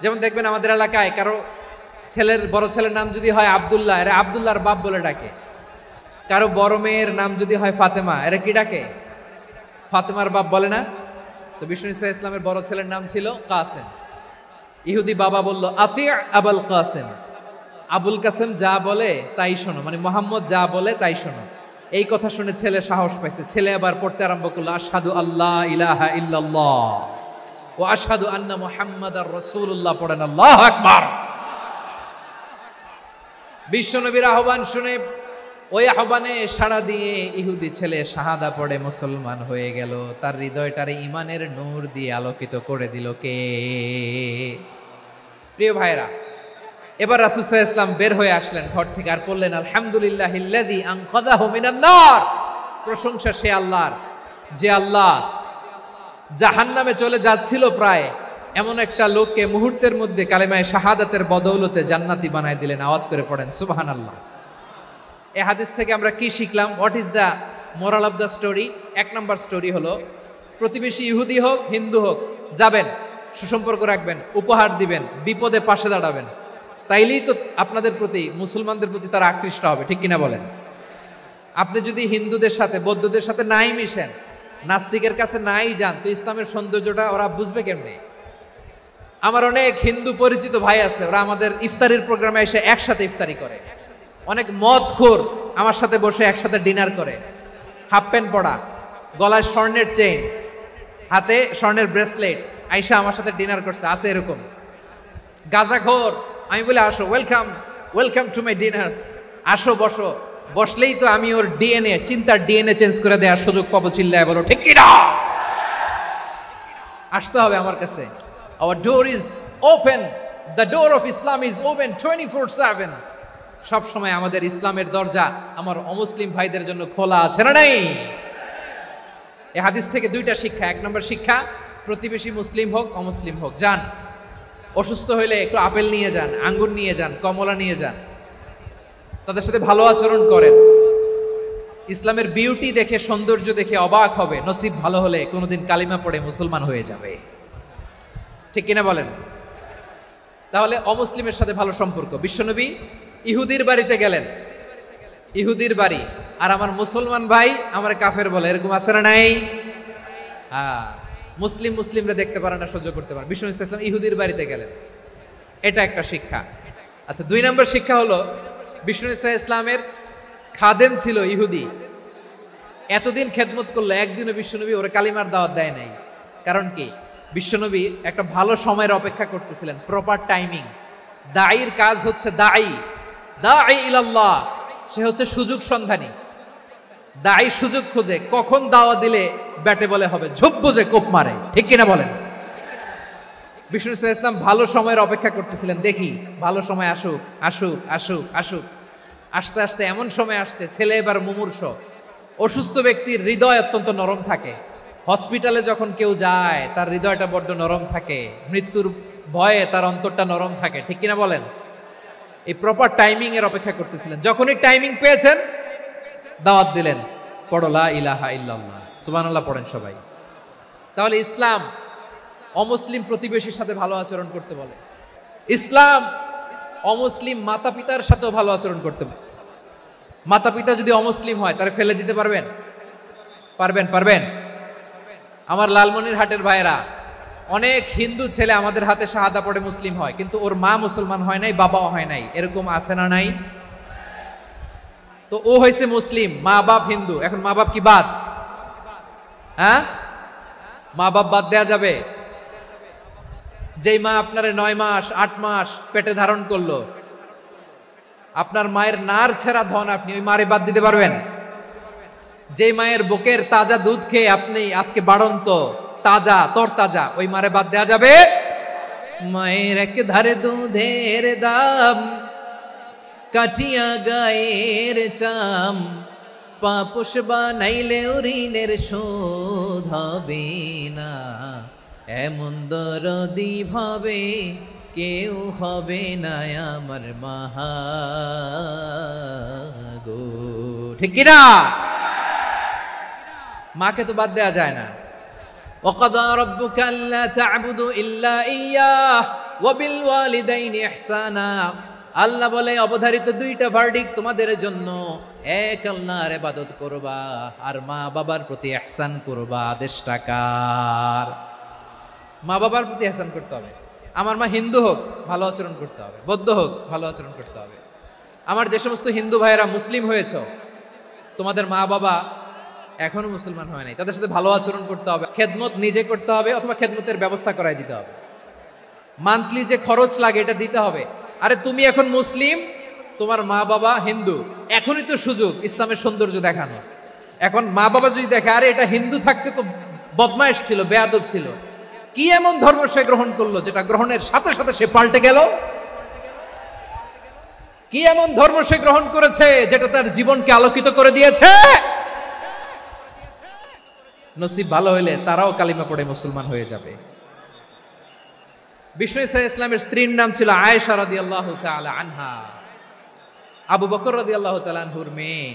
S1: যেমন দেখবেন আমাদের এলাকায় কারো ছেলের বড় ছেলের নাম যদি হয় আব্দুল্লাহ, এরা আব্দুল্লাহর বাপ বলে ডাকে। কারো বড় মেয়ের নাম যদি হয় ফাতেমা, এরা কি ডাকে? ফাতেমার বাপ বলে না? তো বিষ্ণু ইসলামের বড় ছেলের নাম ছিল কাসেম। ইহুদি বাবা বলল আতি আবুল কাসেম, আবুল কাসেম যা বলে তাই শোনো, মানে মোহাম্মদ যা বলে তাই শোনো। এই কথা শুনে ছেলে সাহস পাইছে, ছেলে আবার পড়তে আরম্ভ করলো আশহাদু আল্লাহ ইলাহা ইল্লাল্লাহ ওয়া আশহাদু আন্না মুহাম্মাদার রাসূলুল্লাহ, পড়েন আল্লাহু আকবার। বিশ্বনবীর আহ্বান শুনে ওই আহ্বানে সাড়া দিয়ে ইহুদি ছেলে শাহাদা পড়ে মুসলমান হয়ে গেল। তার হৃদয়টারে ইমানের নূর দিয়ে আলোকিত করে দিল কে? প্রিয় ভাইরা, এবার রাসূল সাল্লাল্লাহু আলাইহি ওয়াসাল্লাম বের হয়ে আসলেন ঘর থেকে, আর বললেন আলহামদুলিল্লাহিল্লাযী আনকাযাহু মিনান নার, প্রশংসা সে আল্লাহর যে আল্লাহ জাহান্নামে চলে যাচ্ছিল প্রায় এমন একটা লোককে মুহূর্তের মধ্যে কালেমায়ে শাহাদাতের বদৌলতে জান্নাতি বানায় দিলেন। আওয়াজ করে পড়েন সুবহানাল্লাহ। এই হাদিস থেকে আমরা কি শিখলাম? What is the moral of the story? এক নম্বর স্টোরি হলো, প্রতিবেশী ইহুদি হোক হিন্দু হোক, যাবেন, সুসম্পর্ক রাখবেন, উপহার দিবেন, বিপদে পাশে দাঁড়াবেন, তাইলেই তো আপনাদের প্রতি, মুসলমানদের প্রতি তারা আকৃষ্ট হবে, ঠিক কিনা বলেন? আপনি যদি হিন্দুদের সাথে বৌদ্ধদের সাথে নাই মিশেন, নাস্তিকের কাছে নাই যান, তো ইসলামের সৌন্দর্যটা ওরা বুঝবে কেমনে? আমার অনেক হিন্দু পরিচিত ভাই আছে, ওরা আমাদের ইফতারির প্রোগ্রামে এসে একসাথে ইফতারি করে। অনেক মদখোর আমার সাথে বসে একসাথে ডিনার করে, হাফ প্যান্ট পরা, গলায় স্বর্ণের চেইন, হাতে স্বর্ণের ব্রেসলেট, আইসা আমার সাথে ডিনার করছে, আছে এরকম। গাঁজাখোর, আমি বলি আসো, welcome welcome to my dinner, আসো বসো। বসলেই তো আমি ওর ডিএনএ, চিন্তার ডিএনএ চেঞ্জ করে দেওয়ার সুযোগ পাবো, চিল্লায় বলো ঠিক কিনা? আসতে হবে আমার কাছে। Our door is open, the door of Islam is open 24/7. সব সময় আমাদের ইসলামের দরজা আমার অমুসলিম ভাইদের জন্য খোলা আছে না নাই? এই হাদিস থেকে দুইটা শিক্ষা। এক নম্বর শিক্ষা, প্রতিবেশী মুসলিম হোক অমুসলিম হোক, যান, অসুস্থ হইলে একটু আপেল নিয়ে যান, আঙ্গুর নিয়ে যান, কমলা নিয়ে যান, তাদের সাথে ভালো আচরণ করেন। ইসলামের বিউটি দেখে, সৌন্দর্য দেখে অবাক হবে, নসিব ভালো হলে কোনোদিন কালিমা পড়ে মুসলমান হয়ে যাবে, ঠিক কিনা বলেন? তাহলে অমুসলিমের সাথে ভালো সম্পর্ক। বিশ্বনবী ইহুদির বাড়িতে গেলেন, ইহুদির বাড়ি, আর আমার মুসলমান ভাই আমার কাফের বলে, এরকম আছে না নাই? হ্যাঁ, মুসলিম মুসলিমরা দেখতে পারে না, সহ্য করতে পারে। বিশ্বনবী সাল্লাল্লাহু আলাইহি ওয়াসাল্লাম ইহুদির বাড়িতে গেলেন, এটা একটা শিক্ষা। আচ্ছা, দুই নম্বর শিক্ষা হলো, বিশ্বনবী সাল্লাল্লাহু আলাইহি ওয়াসাল্লামের খাদেম ছিল ইহুদি, এতদিন খেদমত করলো, একদিনও বিশ্বনবী ওরে কালিমার দাওয়াত দেয় নাই। কারণ কি, বিশ্বনবী একটা ভালো সময়ের অপেক্ষা করতেছিলেন, প্রপার টাইমিং। দায়ীর কাজ হচ্ছে দায়ী ইলাল্লাহ, সে হচ্ছে সুযোগ সন্ধানী। দায়ী সুযোগ খোঁজে, কখন দাওয়া দিলে ব্যাটে বলে হবে, ঝোপ বুঝে কোপ মারে, ঠিক কিনা বলেন? বিষ্ণু ইসলাম ভালো সময়ের অপেক্ষা করতেছিলেন, দেখি ভালো সময় আসুক আসুক আসুক আসুক। আস্তে আস্তে এমন সময় আসছে, ছেলে এবার মুমূর্ষ। অসুস্থ ব্যক্তির হৃদয় অত্যন্ত নরম থাকে। হসপিটালে যখন কেউ যায় তার হৃদয়টা বড্ড নরম থাকে, মৃত্যুর ভয়ে তার অন্তরটা নরম থাকে, ঠিক কিনা বলেন? এই প্রপার টাইমিং এর অপেক্ষা করতেছিলেন। যখনই টাইমিং পেয়েছেন, দাওয়াত দিলেন, পড়ো লা ইলাহা ইল্লাল্লাহ, সুবহানাল্লাহ পড়েন সবাই। তাহলে ইসলাম অমুসলিম প্রতিবেশীর সাথে ভালো আচরণ করতে বলে। ইসলাম অমুসলিম মাতা পিতার সাথেও ভালো আচরণ করতে বলে। মাতা পিতা যদি অমুসলিম হয়, তারা ফেলে দিতে পারবেন? পারবেন? আমার লালমনিরহাটের ভাইরা, অনেক হিন্দু ছেলে আমাদের হাতে শাহাদা পড়ে মুসলিম হয়, কিন্তু ওর মা মুসলমান হয় নাই, বাবাও হয় নাই। এরকম আছে না নাই? তো ও হয়েছে মুসলিম, মা বাপ হিন্দু, এখন মা বাপ কি বাদ? হ্যাঁ, মা বাপ বাদ দেয়া যাবে? যেই মা আপনার 9 মাস 8 মাস পেটে ধারণ করলো, আপনার মায়ের নার ছেঁড়া ধন, আপনি ওই মারে বাদ দিতে পারবেন? যে মায়ের বুকের তাজা দুধ খেয়ে আপনি আজকে বাড়ন্ত তাজা তরতাজা, ওই মারে বাদ দেয়া যাবে? মায়ের এক ধারে দুধের দাম, কাটিয়া গায়ের চাম, পাপোশ বানাইলে ঋণের শোধ হবে না, এমন দরদি ভাবে কেউ হবে না আমার মাহা গো, ঠিক কিনা? মাকে তো বাদ দেয়া যায় না। وَقَضَى رَبُّكَ أَلَّا تَعْبُدُوا إِلَّا إِيَّاهُ وَبِالْوَالِدَيْنِ إِحْسَانًا। আল্লাহ বলে অবধারিত দুইটা ভার্ডিক্ট তোমাদের জন্য, এক আল্লাহর ইবাদত করবা আর মা বাবার প্রতি ইহসান করবা। আদেশটা কার? মা বাবার প্রতি ইহসান করতে হবে। আমার মা হিন্দু হোক, ভালো আচরণ করতে হবে, বৌদ্ধ হোক, ভালো আচরণ করতে হবে। আমার যে সমস্ত হিন্দু ভাইয়েরা মুসলিম হয়েছে, তোমাদের মা বাবা এখনো মুসলমান হয় নাই, তাদের সাথে ভালো আচরণ করতে হবে। খেদমত নিজে করতে হবে, অথবা খেদমতের ব্যবস্থা করাই দিতে হবে। মান্থলি যে খরচ লাগে এটা দিতে হবে। আরে তুমি এখন মুসলিম, তোমার মা বাবা হিন্দু, এখনই তো সুযোগ ইসলামের সৌন্দর্য দেখানো। এখন মা বাবা যদি দেখে, আরে এটা হিন্দু থাকতে তো বদমাইশ ছিল, বেয়াদব ছিল, কি এমন ধর্ম সে গ্রহণ করলো যেটা গ্রহণের সাথে সাথে সে পাল্টে গেল? কি এমন ধর্ম সে গ্রহণ করেছে যেটা তার জীবনকে আলোকিত করে দিয়েছে? নসিব ভালো হইলে তারাও কালিমা পড়ে মুসলমান হয়ে যাবে। বিষ্ণু ইসলামের স্ত্রীর নাম ছিল আয়েশা রাদিয়াল্লাহু তাআলা আনহা, আবু বকর রাদিয়াল্লাহু তাআলা আনহুর মেয়ে।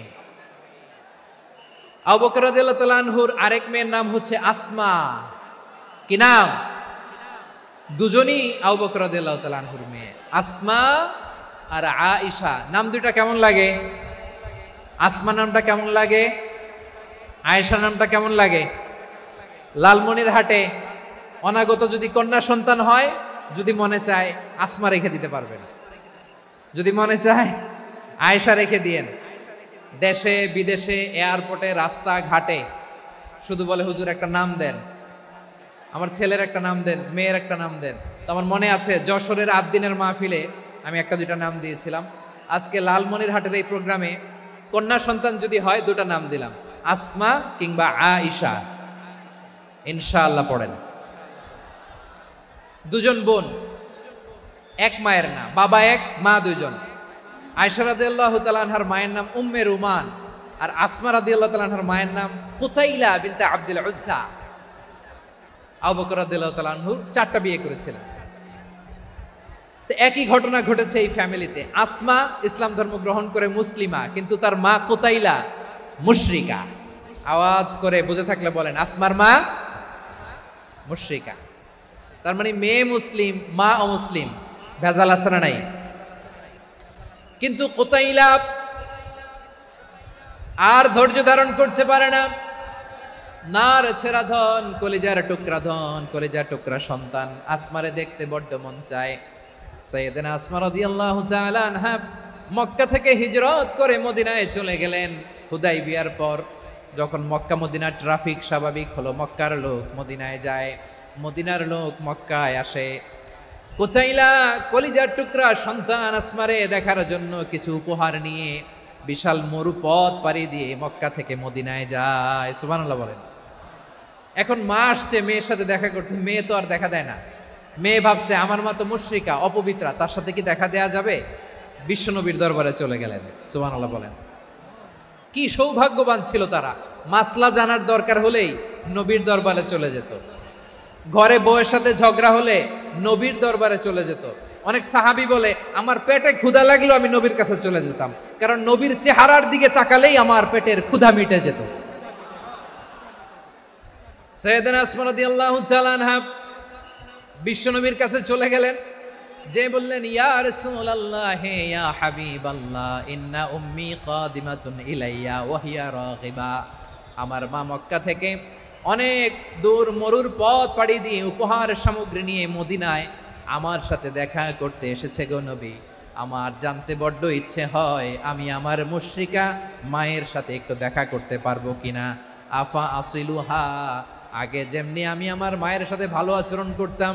S1: আবু বকর রাদিয়াল্লাহু তাআলা আনহুর আরেক মেয়ের নাম হচ্ছে আসমা। কি নাম? দুজনই আবু বকর রাদিয়াল্লাহু তাআলা আনহুর মেয়ে, আসমা আর আয়েশা। নাম দুইটা কেমন লাগে? আসমা নামটা কেমন লাগে? আয়েশা নামটা কেমন লাগে? লালমনিরহাটে অনাগত যদি কন্যা সন্তান হয়, যদি মনে চায় আসমা রেখে দিতে পারবেন, যদি মনে চায় আয়েশা রেখে দিয়েন। দেশে বিদেশে এয়ারপোর্টে রাস্তা ঘাটে শুধু বলে, হুজুর একটা নাম দেন, আমার ছেলের একটা নাম দেন, মেয়ের একটা নাম দেন। তো আমার মনে আছে যশোরের আদ্দিনের মাহফিলে আমি একটা দুইটা নাম দিয়েছিলাম। আজকে লালমনিরহাটের এই প্রোগ্রামে কন্যা সন্তান যদি হয়, দুটা নাম দিলাম, আসমা কিংবা আয়েশা। ইনশাআল্লাহ পড়েন। দুজন বোন, এক মায়ের না, বাবা এক মা দুইজন। আয়েশা রাদিয়াল্লাহু তাআলা আনহার মায়ের নাম উম্মে রুমান, আর আসমা রাদিয়াল্লাহু তাআলা আনহার মায়ের নাম কুতাইলা বিনতে আব্দুল উজ্জা। আবু বকর রাদিয়াল্লাহু তাআলা আনহু 4টা বিয়ে করেছিলেন। তো একই ঘটনা ঘটেছে এই ফ্যামিলিতে। আসমা ইসলাম ধর্ম গ্রহণ করে মুসলিমা, কিন্তু তার মা কুতাইলা মুশরিকা। আওয়াজ করে বুঝে থাকলে বলেন, আসমার মা মুশরিকা। তার মানে মেয়ে মুসলিম, মা অমুসলিম। ভেজাল আছে না নাই? কিন্তু কুতাইলা আর ধৈর্য ধারণ করতে পারে না। নার ছেঁড়া ধন, কলিজার টুকরা ধন, কলিজার টুকরা সন্তান। আসমারে দেখতে বড্ড মন চায়। সাইয়েদানা আসমা রাদিয়াল্লাহু তাআলা আনহা মক্কা থেকে হিজরত করে মদিনায় চলে গেলেন হুদাইবিয়ার পর। যখন মক্কা মদিনার ট্রাফিক স্বাভাবিক হলো, মক্কার লোক মদিনায় যায়, মদিনার লোক মক্কায় আসে, কোচাইলা কলিজার টুকরা সন্তান আসমারে দেখার জন্য কিছু উপহার নিয়ে বিশাল মরুপথ পাড়ি দিয়ে মক্কা থেকে মদিনায় যায়। সুবহানাল্লাহ বলেন। এখন মা আসছে মেয়ের সাথে দেখা করতে, মেয়ে তো আর দেখা দেয় না। মেয়ে ভাবছে আমার মা তো মুশরিকা, অপবিত্রা, তার সাথে কি দেখা দেয়া যাবে? বিশ্বনবীর দরবারে চলে গেলেন। সুবহানাল্লাহ বলেন। কি সৌভাগ্যবান ছিল তারা, মাসলা জানার দরকার হলেই নবীর দরবারে চলে যেত, ঘরে বউয়ের সাথে ঝগড়া হলে নবীর দরবারে চলে যেত। অনেক সাহাবী বলে আমার পেটে ক্ষুধা লাগলো আমি নবীর কাছে চলে যেতাম, কারণ নবীর চেহারার দিকে তাকালেই আমার পেটের ক্ষুধা মিটে যেত। সাইয়েদানা আসমা রাদিয়াল্লাহু তাআলা আনহা বিশ্বনবীর কাছে চলে গেলেন, যে বললেন ইয়া রাসূলুল্লাহ ইয়া হাবিবাল্লাহ ইন্না উম্মি কাদিমাতুন ইলাইয়া ওয়া হিয়া রাগিবা। আমার মা মক্কা থেকে অনেক দূর মরুর পথ পাড়ি দিয়ে উপহার সামগ্রী নিয়ে মদিনায় আমার সাথে দেখা করতে এসেছে গো নবী। আমার জানতে বড্ড ইচ্ছে হয় আমি আমার মুশরিকা মায়ের সাথে একটু দেখা করতে পারবো কিনা। আফা আসিলুহা, আগে যেমনি আমি আমার মায়ের সাথে ভালো আচরণ করতাম,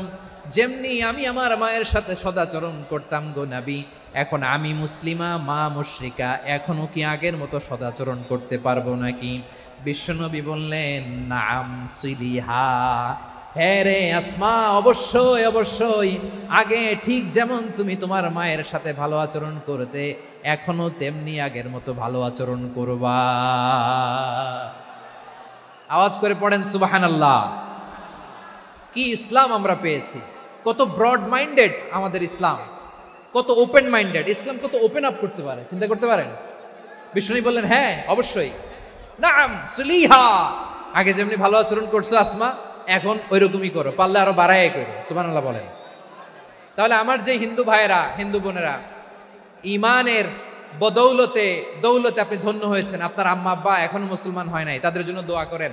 S1: যেমনি আমি আমার মায়ের সাথে সদাচরণ করতাম গো নবী, এখন আমি মুসলিমা মা মুশরিকা, এখনো কি আগের মতো সদাচরণ করতে পারবো নাকি? বিশ্বনবী বললেন নাম সিলিহা, হ্যাঁ রে আসমা, অবশ্যই অবশ্যই, আগে ঠিক যেমন তুমি তোমার মায়ের সাথে ভালো আচরণ করতে এখনো তেমনি আগের মতো ভালো আচরণ করবা। আওয়াজ করে পড়েন সুবহানাল্লাহ। কি ইসলাম আমরা পেয়েছি, কত ব্রড মাইন্ডেড আমাদের ইসলাম, কত ওপেন মাইন্ডেড ইসলাম, কত ওপেন আপ করতে পারে, চিন্তা করতে পারেন। বিষ্ণু বললেন হ্যাঁ অবশ্যই, নাম সুলিহা, আগে যেমনি ভালো আচরণ করছো আসমা এখন ওইরকমই করো, পারলে আরো বাড়ায় করো। সুবহানাল্লাহ বলেন। তাহলে আমার যে হিন্দু ভাইয়েরা হিন্দু বোনেরা ইমানের বদৌলতে দৌলতে আপনি ধন্য হয়েছেন, আপনার আম্মা আব্বা এখনো মুসলমান হয় নাই, তাদের জন্য দোয়া করেন,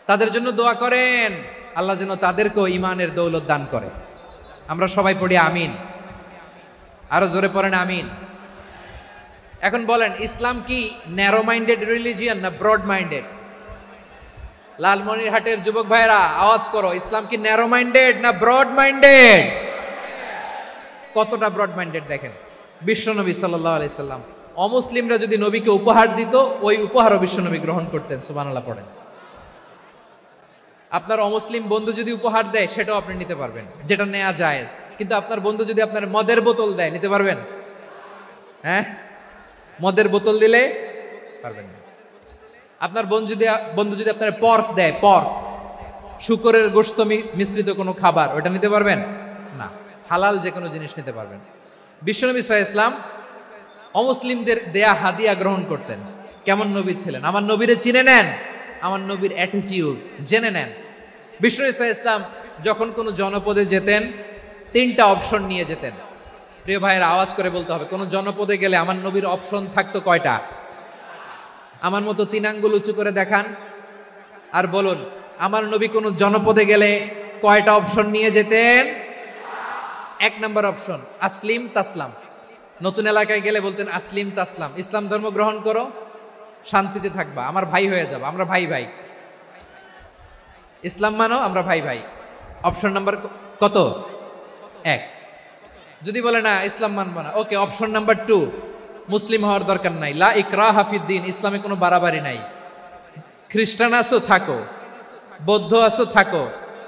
S1: তাদের জন্য দোয়া করেন, আল্লাহ যেন তাদেরকেও ইমানের দৌলত দান করে। আমরা সবাই পড়ি আমিন, আরো জোরে পড়েন আমিন। এখন বলেন ইসলাম কি ন্যারো মাইন্ডেড রিলিজিয়ান না ব্রড মাইন্ডেড? লালমনিরহাটের যুবক ভাইরা আওয়াজ করো, ইসলাম কি ন্যারো মাইন্ডেড না ব্রড মাইন্ডেড? কতটা ব্রড মাইন্ডেড দেখেন। বিশ্বনবী সাল্লাল্লাহু আলাইহি সাল্লাম অমুসলিমরা যদি নবীকে উপহার দিত ওই উপহারও বিশ্বনবী গ্রহণ করতেন। সুবহানাল্লাহ পড়েন। আপনার অমুসলিম বন্ধু যদি উপহার দেয় সেটাও আপনি নিতে পারবেন, যেটা নেওয়া জায়েজ। কিন্তু আপনার বন্ধু যদি আপনার মদের বোতল দেয় নিতে পারবেন? হ্যাঁ, মদের বোতল দিলে পারবেন না। আপনার বন্ধু যদি আপনার পর্ক দেয়, পর্ক শুকরের গোশত মিশ্রিত কোনো খাবার, ওটা নিতে পারবেন না। হালাল যে কোনো জিনিস নিতে পারবেন। বিশ্বনবী সাল্লাল্লাহু আলাইহি ওয়াসাল্লাম অমুসলিমদের দেয়া হাদিয়া গ্রহণ করতেন। কেমন নবী ছিলেন, আমার নবীরে চিনে নেন, আমার নবীর অ্যাটিটিউড জেনে নেন। বিশ্বনবী সাল্লাল্লাহু আলাইহি ওয়াসাল্লাম যখন কোনো জনপদে যেতেন 3টা অপশন নিয়ে যেতেন। প্রিয় ভাইয়েরা আওয়াজ করে বলতে হবে, কোন জনপদে গেলে আমার নবীর অপশন থাকতো কয়টা? আমার মতো 3 আঙ্গুল উঁচু করে দেখান আর বলুন আমার নবী কোন জনপদে গেলে কয়টা অপশন নিয়ে যেতেন? 1 নম্বর অপশন আসলিম তাসলাম। নতুন এলাকায় গেলে বলতেন আসলিম তাসলাম, ইসলাম ধর্ম গ্রহণ করো, শান্তিতে থাকবা, আমার ভাই হয়ে যাবো, আমরা ভাই ভাই, ইসলাম মানো, আমরা ভাই ভাই। অপশন নাম্বার কত? 1। যদি বলে না ইসলাম মানবো না, ওকে অপশন নাম্বার 2, মুসলিম হওয়ার দরকার নাই, লা ইকরাহা ফিদ্দিন, ইসলামে কোনো বাড়াবাড়ি নাই। খ্রিস্টান আছো থাকো, বৌদ্ধ আছো থাকো,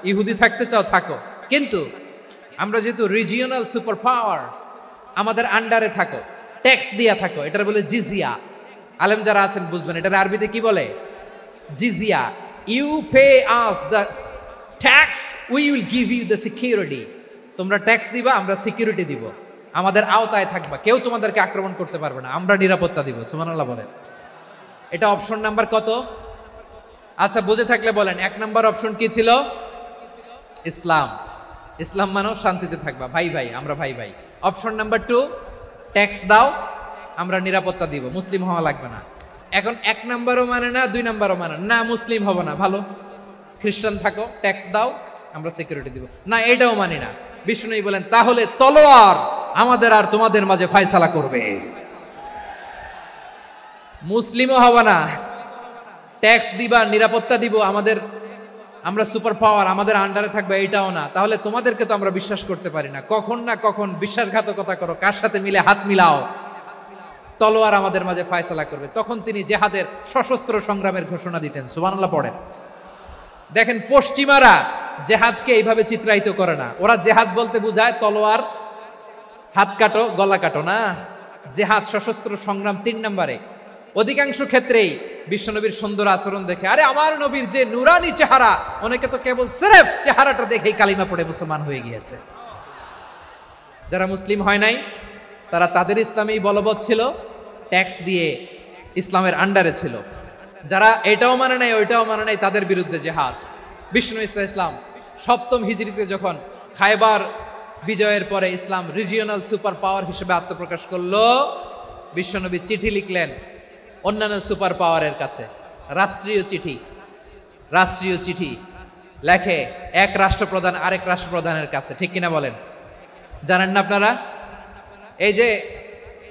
S1: ইহুদি থাকতে চাও থাকো, কিন্তু আমরা যেহেতু রিজিওনাল সুপার পাওয়ার, আমাদের আন্ডারে থাকো, ট্যাক্স দিয়া থাকো, এটার বলে জিজিয়া। আলেম যারা আছেন বুঝবেন এটার আরবিতে কি বলে, জিজিয়া। You pay us the tax, we will give you the security. তোমরা ট্যাক্স দিবা, আমরা সিকিউরিটি দিব, আমাদের আওতায় থাকবা, কেউ তোমাদেরকে আক্রমণ করতে পারবে না, আমরা নিরাপত্তা দিব। সুবহানাল্লাহ বলেন। এটা অপশন নাম্বার কত? আচ্ছা বুঝে থাকলে বলেন 1 নম্বর অপশন কি ছিল? ইসলাম। ইসলাম মানো, শান্তিতে থাকবা, ভাই ভাই, আমরা ভাই ভাই। অপশন নাম্বার 2, ট্যাক্স দাও, আমরা নিরাপত্তা দিব, মুসলিম হওয়া লাগবে না। এখন 1 নম্বরও মানে না, 2 নম্বরও মানে না, মুসলিম হবো না, ভালো খ্রিস্টান থাকো, ট্যাক্স দাও, আমরা সিকিউরিটি দিব না, এটাও মানি না। বিষ্ণু বলেন তাহলে তলোয়ার আমাদের আর তোমাদের মাঝে ফয়সালা করবে, মুসলিমও হবে না, ট্যাক্স দিবা, নিরাপত্তা দিব, আমরা সুপার পাওয়ার, আমাদের আন্ডারে থাকবে, এটাও না, তাহলে তোমাদেরকে তো আমরা বিশ্বাস করতে পারি না। কখন না কখন বিশ্বাসঘাতকতা করো, কার সাথে মিলে হাত মিলাও, তলোয়ার আমাদের মাঝে ফায়সালা করবে। তখন তিনি জেহাদের সশস্ত্র সংগ্রামের ঘোষণা দিতেন। সুবহানাল্লাহ পড়েন। দেখেন, পশ্চিমারা জেহাদকে এইভাবে চিত্রায়িত করে না। ওরা জেহাদ বলতে বুঝায় তলোয়ার, হাত কাটো, গলা কাটো না। জেহাদ সশস্ত্র সংগ্রাম 3 নম্বরে। অধিকাংশ ক্ষেত্রেই বিশ্বনবীর সুন্দর আচরণ দেখে, আরে আমার নবীর যে নুরানি চেহারা, অনেকে তো কেবল সিরেফ চেহারাটা দেখেই কালিমা পড়ে মুসলমান হয়ে গিয়েছে। যারা মুসলিম হয় নাই তারা তাদের ইসলামেই বলবৎ ছিল, ট্যাক্স দিয়ে ইসলামের আন্ডারে ছিল। যারা এটাও মানে নাই ওইটাও মানে নাই, তাদের বিরুদ্ধে জেহাদ। বিষ্ণু ইসলাম 7ম হিজরিতে যখন খায়বার বিজয়ের পরে ইসলাম রিজিওনাল সুপার পাওয়ার হিসেবে আত্মপ্রকাশ করলো, বিশ্বনবী চিঠি লিখলেন অন্যান্য সুপার পাওয়ারের কাছে, রাষ্ট্রীয় চিঠি লেখে এক রাষ্ট্রপ্রধান আরেক রাষ্ট্রপ্রধানের কাছে। ঠিক কিনা বলেন? জানেন না আপনারা? এই যে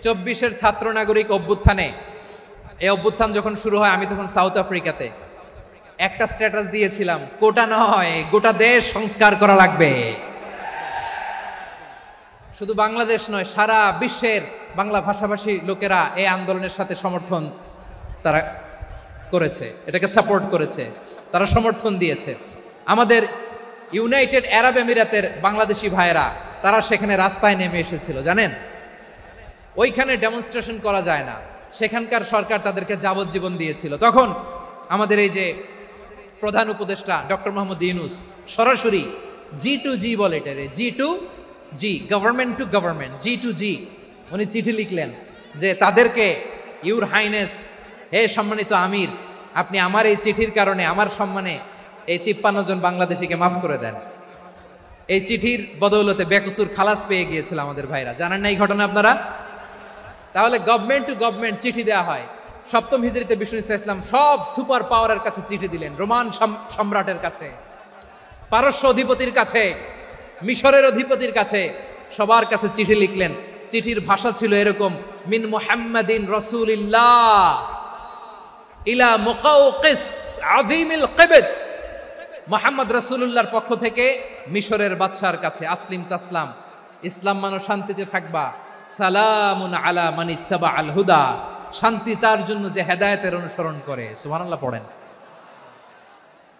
S1: 24-এর ছাত্র নাগরিক অভ্যুত্থানে, এই অভ্যুত্থান যখন শুরু হয়, আমি তখন সাউথ আফ্রিকাতে একটা স্ট্যাটাস দিয়েছিলাম, কোটা নয় গোটা দেশ সংস্কার করা লাগবে। শুধু বাংলাদেশ নয়, সারা বিশ্বের বাংলা ভাষাভাষী লোকেরা এই আন্দোলনের সাথে সমর্থন তারা করেছে, এটাকে সাপোর্ট করেছে, তারা সমর্থন দিয়েছে। আমাদের ইউনাইটেড আরব আমিরাতের বাংলাদেশি ভাইয়েরা, তারা সেখানে রাস্তায় নেমে এসেছিল, জানেন? ওইখানে ডেমনস্ট্রেশন করা যায় না, সেখানকার সরকার তাদেরকে যাবজ্জীবন দিয়েছিল। তখন আমাদের এই যে প্রধান উপদেষ্টা ডক্টর মোহাম্মদ ইউনূস সরাসরি G2G বলে, এটারে G2G, government to government, G2G, উনি চিঠি লিখলেন যে তাদেরকে, ইউর হাইনেস, হে সম্মানিত আমির, আপনি আমার এই চিঠির কারণে আমার সম্মানে এই 53 জন বাংলাদেশিকে মাফ করে দেন। এই চিঠির বদৌলতে বেকসুর খালাস পেয়ে গিয়েছিল আমাদের ভাইরা। জানেন না এই ঘটনা আপনারা? তাহলে গভর্নমেন্ট টু গভর্নমেন্ট চিঠি দেওয়া হয়। 7ম হিজরিতে বিষ্ণু ইসলাম সব সুপার পাওয়ারের কাছে চিঠি দিলেন, রোমান সম্রাটের কাছে, পারস্য অধিপতির কাছে, মিশরের অধিপতির কাছে, সবার কাছে চিঠি লিখলেন। চিঠির ভাষা ছিল এরকম, মিন মুহাম্মাদিন রাসূলিল্লাহ ইলা মুকাওকিস আযীমিল কিবত, মুহাম্মদ রাসূলুল্লাহর পক্ষ থেকে মিশরের বাদশার কাছে, আসলিম তাসলাম, ইসলাম মানো শান্তিতে থাকবা, সালামুন আলা মান ইত্তাবা আল হুদা, শান্তি তার জন্য যে হেদায়েতের অনুসরণ করে। সুবহানাল্লাহ পড়েন।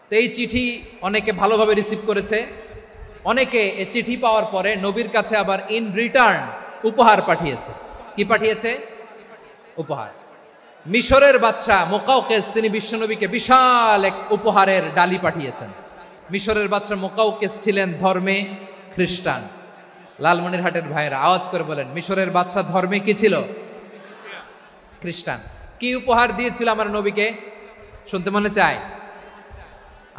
S1: তো এই চিঠি অনেকে ভালোভাবে রিসিভ করেছে, অনেকে এই চিঠি পাওয়ার পরে নবীর কাছে আবার ইন রিটার্ন উপহার পাঠিয়েছে। কি পাঠিয়েছে? উপহার। মিশরের বাদশাহ মুকাওকিস, তিনি বিশ্বনবীকে বিশাল এক উপহারের ডালি পাঠিয়েছেন। মিশরের বাদশাহ মুকাওকিস ছিলেন ধর্মে খ্রিস্টান। লালমনিরহাটের ভাইয়েরা আওয়াজ করে বলেন, মিশরের বাদশাহ ধর্মে কি ছিল? খ্রিস্টান। কি উপহার দিয়েছিল আমার নবীকে? শুনতে মনে চায়?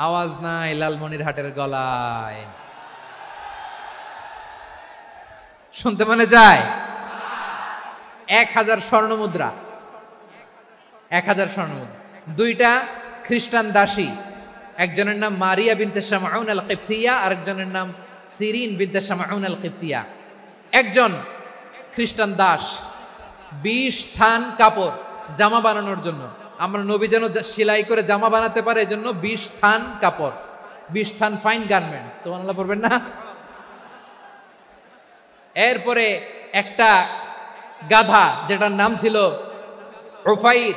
S1: আওয়াজ নাই লালমনিরহাটের গলায়, শুনতে মনে যায়? 1000 স্বর্ণ মুদ্রা, 1000 স্বর্ণ মুদ্রা। 2টা খ্রিস্টান দাসী, একজনের নাম মারিয়া বিনতে শামউন আল কিবতিয়া, আরেকজনের নাম সিরিন বিনতে শামউন আল কিবতিয়া। একজন খ্রিস্টান দাস 20 থান কাপড় জামা বানানোর জন্য, আমরা নবী যেন সেলাই করে জামা বানাতে পারে, এজন্য 20 থান কাপড়, 20 থান ফাইন গার্মেন্ট। সুবহানাল্লাহ পড়বেন না? এরপরে একটা গাধা, যেটার নাম ছিল উফাইর,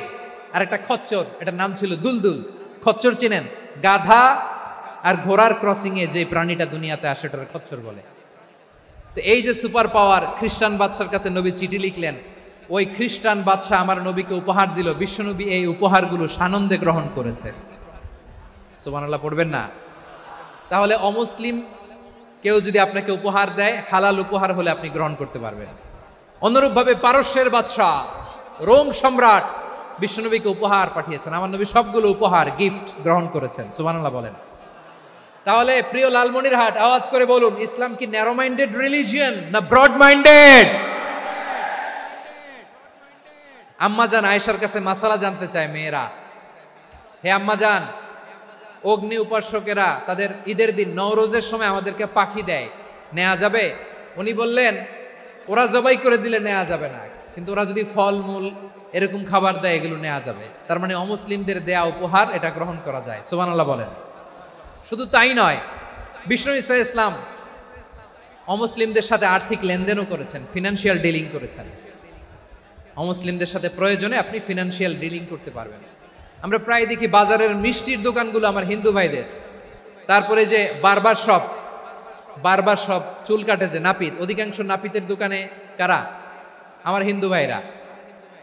S1: আর একটা খচ্চর, এটার নাম ছিল দুলদুল। খচ্চর চিনেন? গাধা আর ঘোড়ার ক্রসিং এ যে প্রাণীটা দুনিয়াতে আসে, এটার খচ্চর বলে। তো এই যে সুপার পাওয়ার খ্রিস্টান বাদশার কাছে নবী চিঠি লিখলেন, ওই খ্রিস্টান বাদশা আমার নবীকে উপহার দিল। বিশ্বনবী এই উপহারগুলো সানন্দে গ্রহণ করেছে। সুবহানাল্লাহ পড়বেন না? তাহলে অমুসলিম কেউ যদি আপনাকে উপহার দেয়, হালাল উপহার হলে আপনি গ্রহণ করতে পারবেন। অনুরূপভাবে পারস্যের বাদশাহ, রোম সম্রাট বিশ্বনবীকে উপহার পাঠিয়েছেন। আমার নবী সবগুলো উপহার, গিফট গ্রহণ করেছেন। সুবহানাল্লাহ বলেন। তাহলে প্রিয় লালমনিরহাট, আওয়াজ করে বলুন, ইসলাম কি ন্যারো মাইন্ডেড রিলিজিয়ন না ব্রড মাইন্ডেড? আম্মাজান আয়েশার কাছে মাসালা জানতে চায় মেয়েরা, হে আম্মাজান, অগ্নি উপাসকেরা তাদের ঈদের দিন নওরোজের সময় আমাদেরকে পাখি দেয়, নেওয়া যাবে? উনি বললেন, ওরা জবাই করে দিলে নেওয়া যাবে না, কিন্তু ওরা যদি ফলমূল এরকম খাবার দেয় এগুলো নেওয়া যাবে। তার মানে অমুসলিমদের দেয়া উপহার এটা গ্রহণ করা যায়। সুবহানাল্লাহ বলেন। শুধু তাই নয়, বিষ্ণু ঈসা ইসলাম অমুসলিমদের সাথে আর্থিক লেনদেনও করেছেন, ফিনান্সিয়াল ডিলিং করেছেন। অমুসলিমদের সাথে প্রয়োজনে আপনি ফিনান্সিয়াল ডিলিং করতে পারবেন। আমরা প্রায় দেখি বাজারের মিষ্টির দোকানগুলো আমার হিন্দু ভাইদের, তারপরে যে বারবার শপ চুল কাটে যে নাপিত, অধিকাংশ নাপিতের দোকানে কারা? আমার হিন্দু ভাইরা।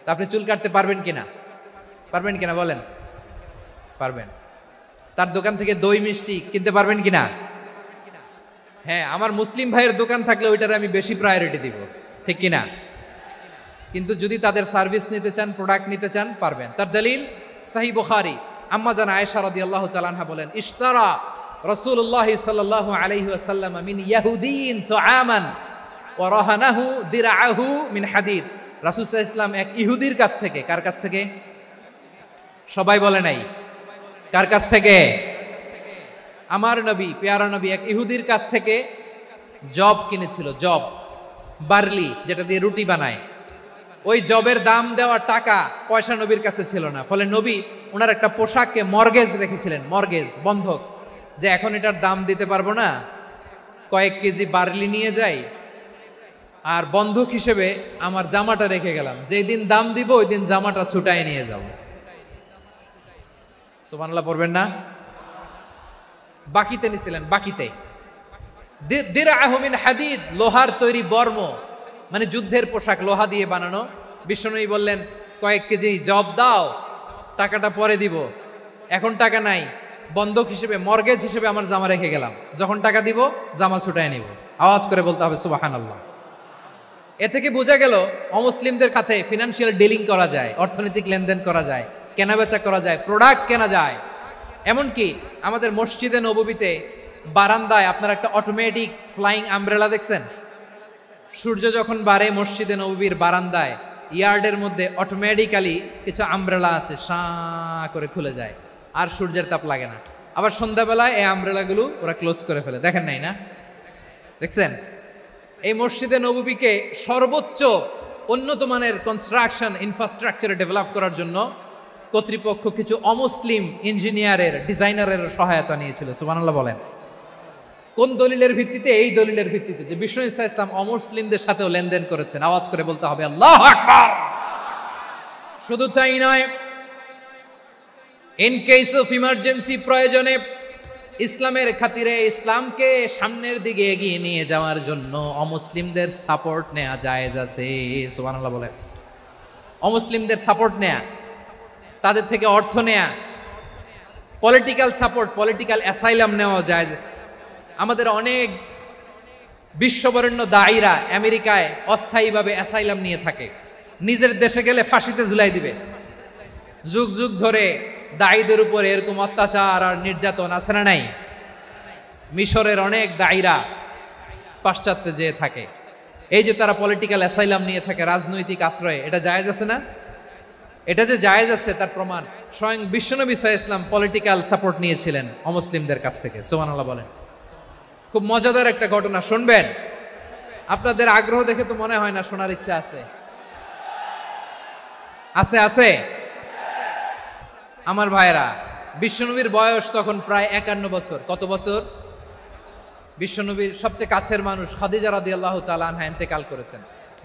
S1: তা আপনি চুল কাটতে পারবেন কিনা বলেন? পারবেন। তার দোকান থেকে দই মিষ্টি কিনতে পারবেন কিনা? হ্যাঁ, আমার মুসলিম ভাইয়ের দোকান থাকলে ওইটারে আমি বেশি প্রায়োরিটি দিব, ঠিক কিনা? কিন্তু যদি তাদের সার্ভিস নিতে চান, প্রোডাক্ট নিতে চান, পারবেন। তার দলিল সহিহ বুখারী, আম্মা জান আয়েশা রাদিয়াল্লাহু তাআলা আনহা বলেন, ইশতারা রাসূলুল্লাহ সাল্লাল্লাহু আলাইহি ওয়াসাল্লাম মিন ইয়াহুদিন তুআমান ওয়া রাহানাহু দিরআহু মিন হাদিদ। রাসূল সাল্লাল্লাহু আলাইহি ওয়াসাল্লাম এক ইহুদির কাছ থেকে, কার কাছ থেকে? সবাই বলে নাই, কার কাছ থেকে? আমার নবী, পেয়ারা নবী এক ইহুদির কাছ থেকে জব কিনেছিল। জব, বার্লি, যেটা দিয়ে রুটি বানায়। ওই জবের দাম দেওয়া টাকা পয়সা নবীর কাছে ছিল না। ফলে নবী ওনার একটা পোশাককে মর্গেজ রেখেছিলেন, মর্গেজ, বন্ধক, যে এখন এটার দাম দিতে পারবো না, কয়েক কেজি বার্লি নিয়ে যাই আর বন্ধক হিসেবে আমার জামাটা রেখে গেলাম, যেই দিন দাম দিব ওই দিন জামাটা ছুটাই নিয়ে যাব। সুবহানাল্লাহ পড়বেন না? বাকিতে নিছিলেন, বাকিতে। দিরআহু মিন হাদিদ, লোহার তৈরি বর্ম, মানে যুদ্ধের পোশাক, লোহা দিয়ে বানানো। বিষ্ণুনবী বললেন, কয়েক কেজি জব দাও, টাকাটা পরে দিব, এখন টাকা নাই, বন্ধক হিসেবে, মর্গেজ হিসেবে আমার জামা রেখে গেলাম, যখন টাকা দিব জামা ছুটায় নিব। আওয়াজ করে বলতে হবে সুবহানাল্লাহ। এ থেকে বোঝা গেল অমুসলিমদের সাথে ফিনান্সিয়াল ডিলিং করা যায়, অর্থনৈতিক লেনদেন করা যায়, কেনাবেচা করা যায়, প্রোডাক্ট কেনা যায়। এমনকি আমাদের মসজিদে নববীতে বারান্দায় আপনার একটা অটোমেটিক ফ্লাইং আমব্রেলা দেখছেন? সূর্য যখন বাড়ে মসজিদে নববীর বারান্দায় ইয়ার্ডের মধ্যে অটোমেটিক্যালি কিছু আমব্রেলা আছে, সাঁ করে খুলে যায়, আর সূর্যের তাপ লাগে না। আবার সন্ধ্যাবেলায় এই আমব্রেলাগুলো ওরা ক্লোজ করে ফেলে, দেখেন নাই না? দেখছেন? এই মসজিদে নববীকে সর্বোচ্চ উন্নত মানের কনস্ট্রাকশন ইনফ্রাস্ট্রাকচারে ডেভেলপ করার জন্য কর্তৃপক্ষ কিছু অমুসলিম ইঞ্জিনিয়ারের, ডিজাইনারের সহায়তা নিয়েছিল। সুবহানাল্লাহ বলেন। কোন দলিলের ভিত্তিতে? এই দলিলের ভিত্তিতে যে বিষ্ণু ঈসা ইসলাম অমুসলিমদের সাথেও লেনদেন করেছেন। আওয়াজ করে বলতে হবে আল্লাহু আকবার। শুধু তাই নয়, ইন কেস অফ ইমার্জেন্সি, প্রয়োজনে ইসলামের খাতিরে, ইসলামকে সামনের দিকে এগিয়ে নিয়ে যাওয়ার জন্য অমুসলিমদের সাপোর্ট নেওয়া জায়েজ আছে। সুবহানাল্লাহ বলেন। অমুসলিমদের সাপোর্ট নেয়া, তাদের থেকে অর্থ নেয়া, পলিটিক্যাল সাপোর্ট, পলিটিক্যাল অ্যাসাইলাম নেওয়া জায়েজ আছে। আমাদের অনেক বিশ্ববরেণ্য দায়ীরা আমেরিকায় অস্থায়ীভাবে অ্যাসাইলাম নিয়ে থাকে, নিজের দেশে গেলে ফাঁসিতে ঝুলাই দিবে। যুগ যুগ ধরে দায়ীদের উপরে এরকম অত্যাচার আর নির্যাতন আছে না নাই? মিশরের অনেক দায়ীরা পাশ্চাত্যে যেয়ে থাকে, এই যে তারা পলিটিক্যাল অ্যাসাইলাম নিয়ে থাকে, রাজনৈতিক আশ্রয়, এটা জায়েজ আছে না? এটা যে জায়েজ আছে তার প্রমাণ স্বয়ং বিশ্বনবী সাল্লাল্লাহু আলাইহি ওয়াসাল্লাম পলিটিক্যাল সাপোর্ট নিয়েছিলেন অমুসলিমদের কাছ থেকে। সুবহানাল্লাহ বলেন। খুব মজাদার একটা ঘটনা শুনবেন, আপনাদের আগ্রহ দেখে তো মনে হয় না শোনার ইচ্ছা আছে। আছে আছে আমার ভাইরা, বিশ্বনবীর বয়স তখন প্রায় 51 বছর। কত বছর? বিশ্বনবীর সবচেয়ে কাছের মানুষ খাদিজা রাদিয়াল্লাহু তাআলা আনহা ইন্তেকাল করেছেন।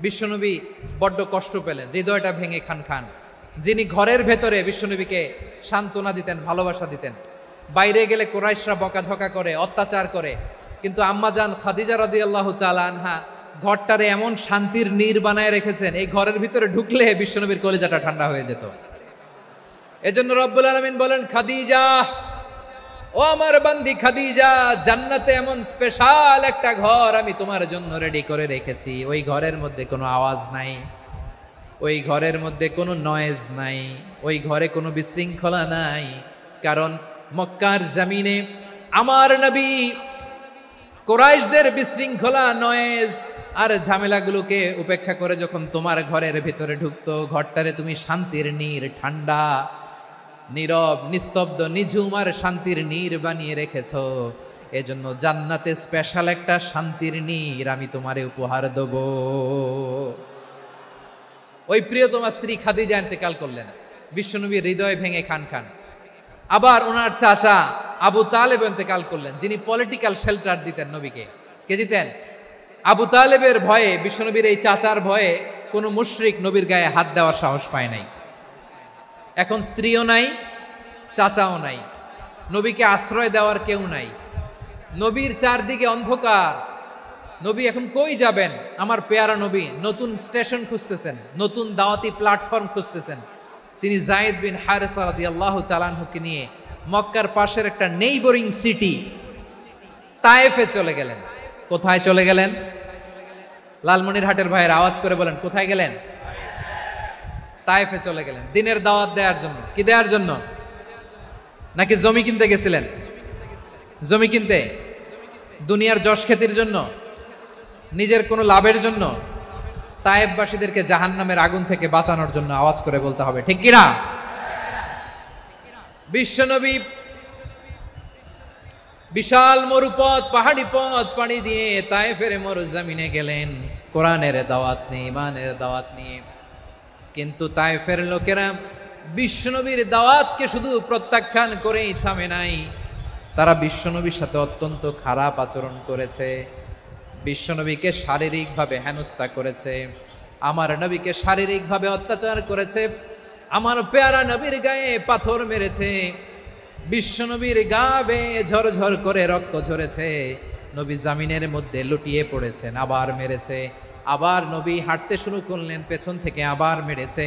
S1: বিশ্বনবী বড্ড কষ্ট পেলেন, হৃদয়টা ভেঙে খান খান। যিনি ঘরের ভেতরে বিশ্বনবীকে সান্ত্বনা দিতেন, ভালোবাসা দিতেন, বাইরে গেলে কুরাইশরা বকাঝকা করে, অত্যাচার করে, কিন্তু আম্মাজান খাদিজা রাদিয়াল্লাহু তাআলা আনহা ঘরটারে এমন শান্তির নীড় বানায় রেখেছেন, এই ঘরের ভিতরে ঢুকলে বিশ্বনবীর কলিজাটা ঠান্ডা হয়ে যেত। এজন্য রব্বুল আলামিন বলেন, খাদিজা, ও আমার বান্দি খাদিজা, জান্নাতে এমন স্পেশাল একটা ঘর আমি তোমার জন্য রেডি করে রেখেছি। ওই ঘরের মধ্যে কোনো আওয়াজ নাই, ওই ঘরের মধ্যে কোনো নয়েজ নাই, ওই ঘরে কোনো বিশৃঙ্খলা নাই। কারণ মক্কার জমিনে আমার নবী কুরাইশদের বিশৃঙ্খলা, নয়েজ আর ঝামেলাগুলোকে উপেক্ষা করে যখন তোমার ঘরের ভিতরে ঢুকতো, ঘরটারে তুমি শান্তির নীড়, ঠান্ডা, নীরব, নিস্তব্ধ, নিঝুম আর শান্তির নীড় বানিয়ে রেখেছো। এজন্য জান্নাতে স্পেশাল একটা শান্তির নীড় আমি তোমারে উপহার দেব। ওই প্রিয়তমা স্ত্রী খাদিজা ইন্তেকাল করলেন, বিশ্বনবীর হৃদয় ভেঙে খান খান। আবার ওনার চাচা আবু তালেব ইন্তেকাল করলেন, যিনি পলিটিক্যাল শেল্টার দিতেন নবীকে। কে দিতেন? আবু তালেবের ভয়ে, বিশ্বনবীর এই চাচার ভয়ে কোনো মুশরিক নবীর গায়ে হাত দেওয়ার সাহস পায় নাই। এখন স্ত্রীও নাই, চাচাও নাই, নবীকে আশ্রয় দেওয়ার কেউ নাই, নবীর চারদিকে অন্ধকার। নবী এখন কই যাবেন? আমার পেয়ারা নবী নতুন স্টেশন খুঁজতেছেন, নতুন দাওয়াতি প্ল্যাটফর্ম খুঁজতেছেন। তিনি যায়েদ বিন হারেসা রাদিয়াল্লাহু তাআলা আনহুকে নিয়ে মক্কার পাশের একটা নেইবরিং সিটি তায়েফে চলে গেলেন। কোথায় চলে গেলেন? লালমনিরহাটের ভাইয়ের আওয়াজ করে বলেন, কোথায় গেলেন? তায়েফে চলে গেলেন দিনের দাওয়াত দেওয়ার জন্য। কি দেওয়ার জন্য? নাকি জমি কিনতে গেছিলেন? জমি কিনতে, দুনিয়ার যশ খ্যাতির জন্য, নিজের কোনো লাভের জন্য? তায়েফবাসীদেরকে জাহান্নামের আগুন থেকে বাঁচানোর জন্য। আওয়াজ করে বলতে হবে, ঠিক কিনা? বিশ্বনবী বিশাল মরুপথ, পাহাড়ি পথ পাড়ি দিয়ে তায়েফের মরুজমিনে গেলেন কোরআনের দাওয়াত নিয়ে, ইমানের দাওয়াত নিয়ে। কিন্তু তায়েফের লোকেরা বিশ্বনবীর দাওয়াতকে শুধু প্রত্যাখ্যান করেই থামে নাই, তারা বিশ্বনবীর সাথে অত্যন্ত খারাপ আচরণ করেছে। বিশ্বনবীকে শারীরিকভাবে হেনস্থা করেছে, আমার নবীকে শারীরিকভাবে অত্যাচার করেছে, আমার পেয়ারা নবীর গায়ে পাথর মেরেছে, বিশ্বনবীর গা বেয়ে ঝরঝর করে রক্ত ঝরেছে, নবী জামিনের মধ্যে লুটিয়ে পড়েছেন, আবার মেরেছে, আবার নবী হাঁটতে শুরু করলেন, পেছন থেকে আবার মেরেছে,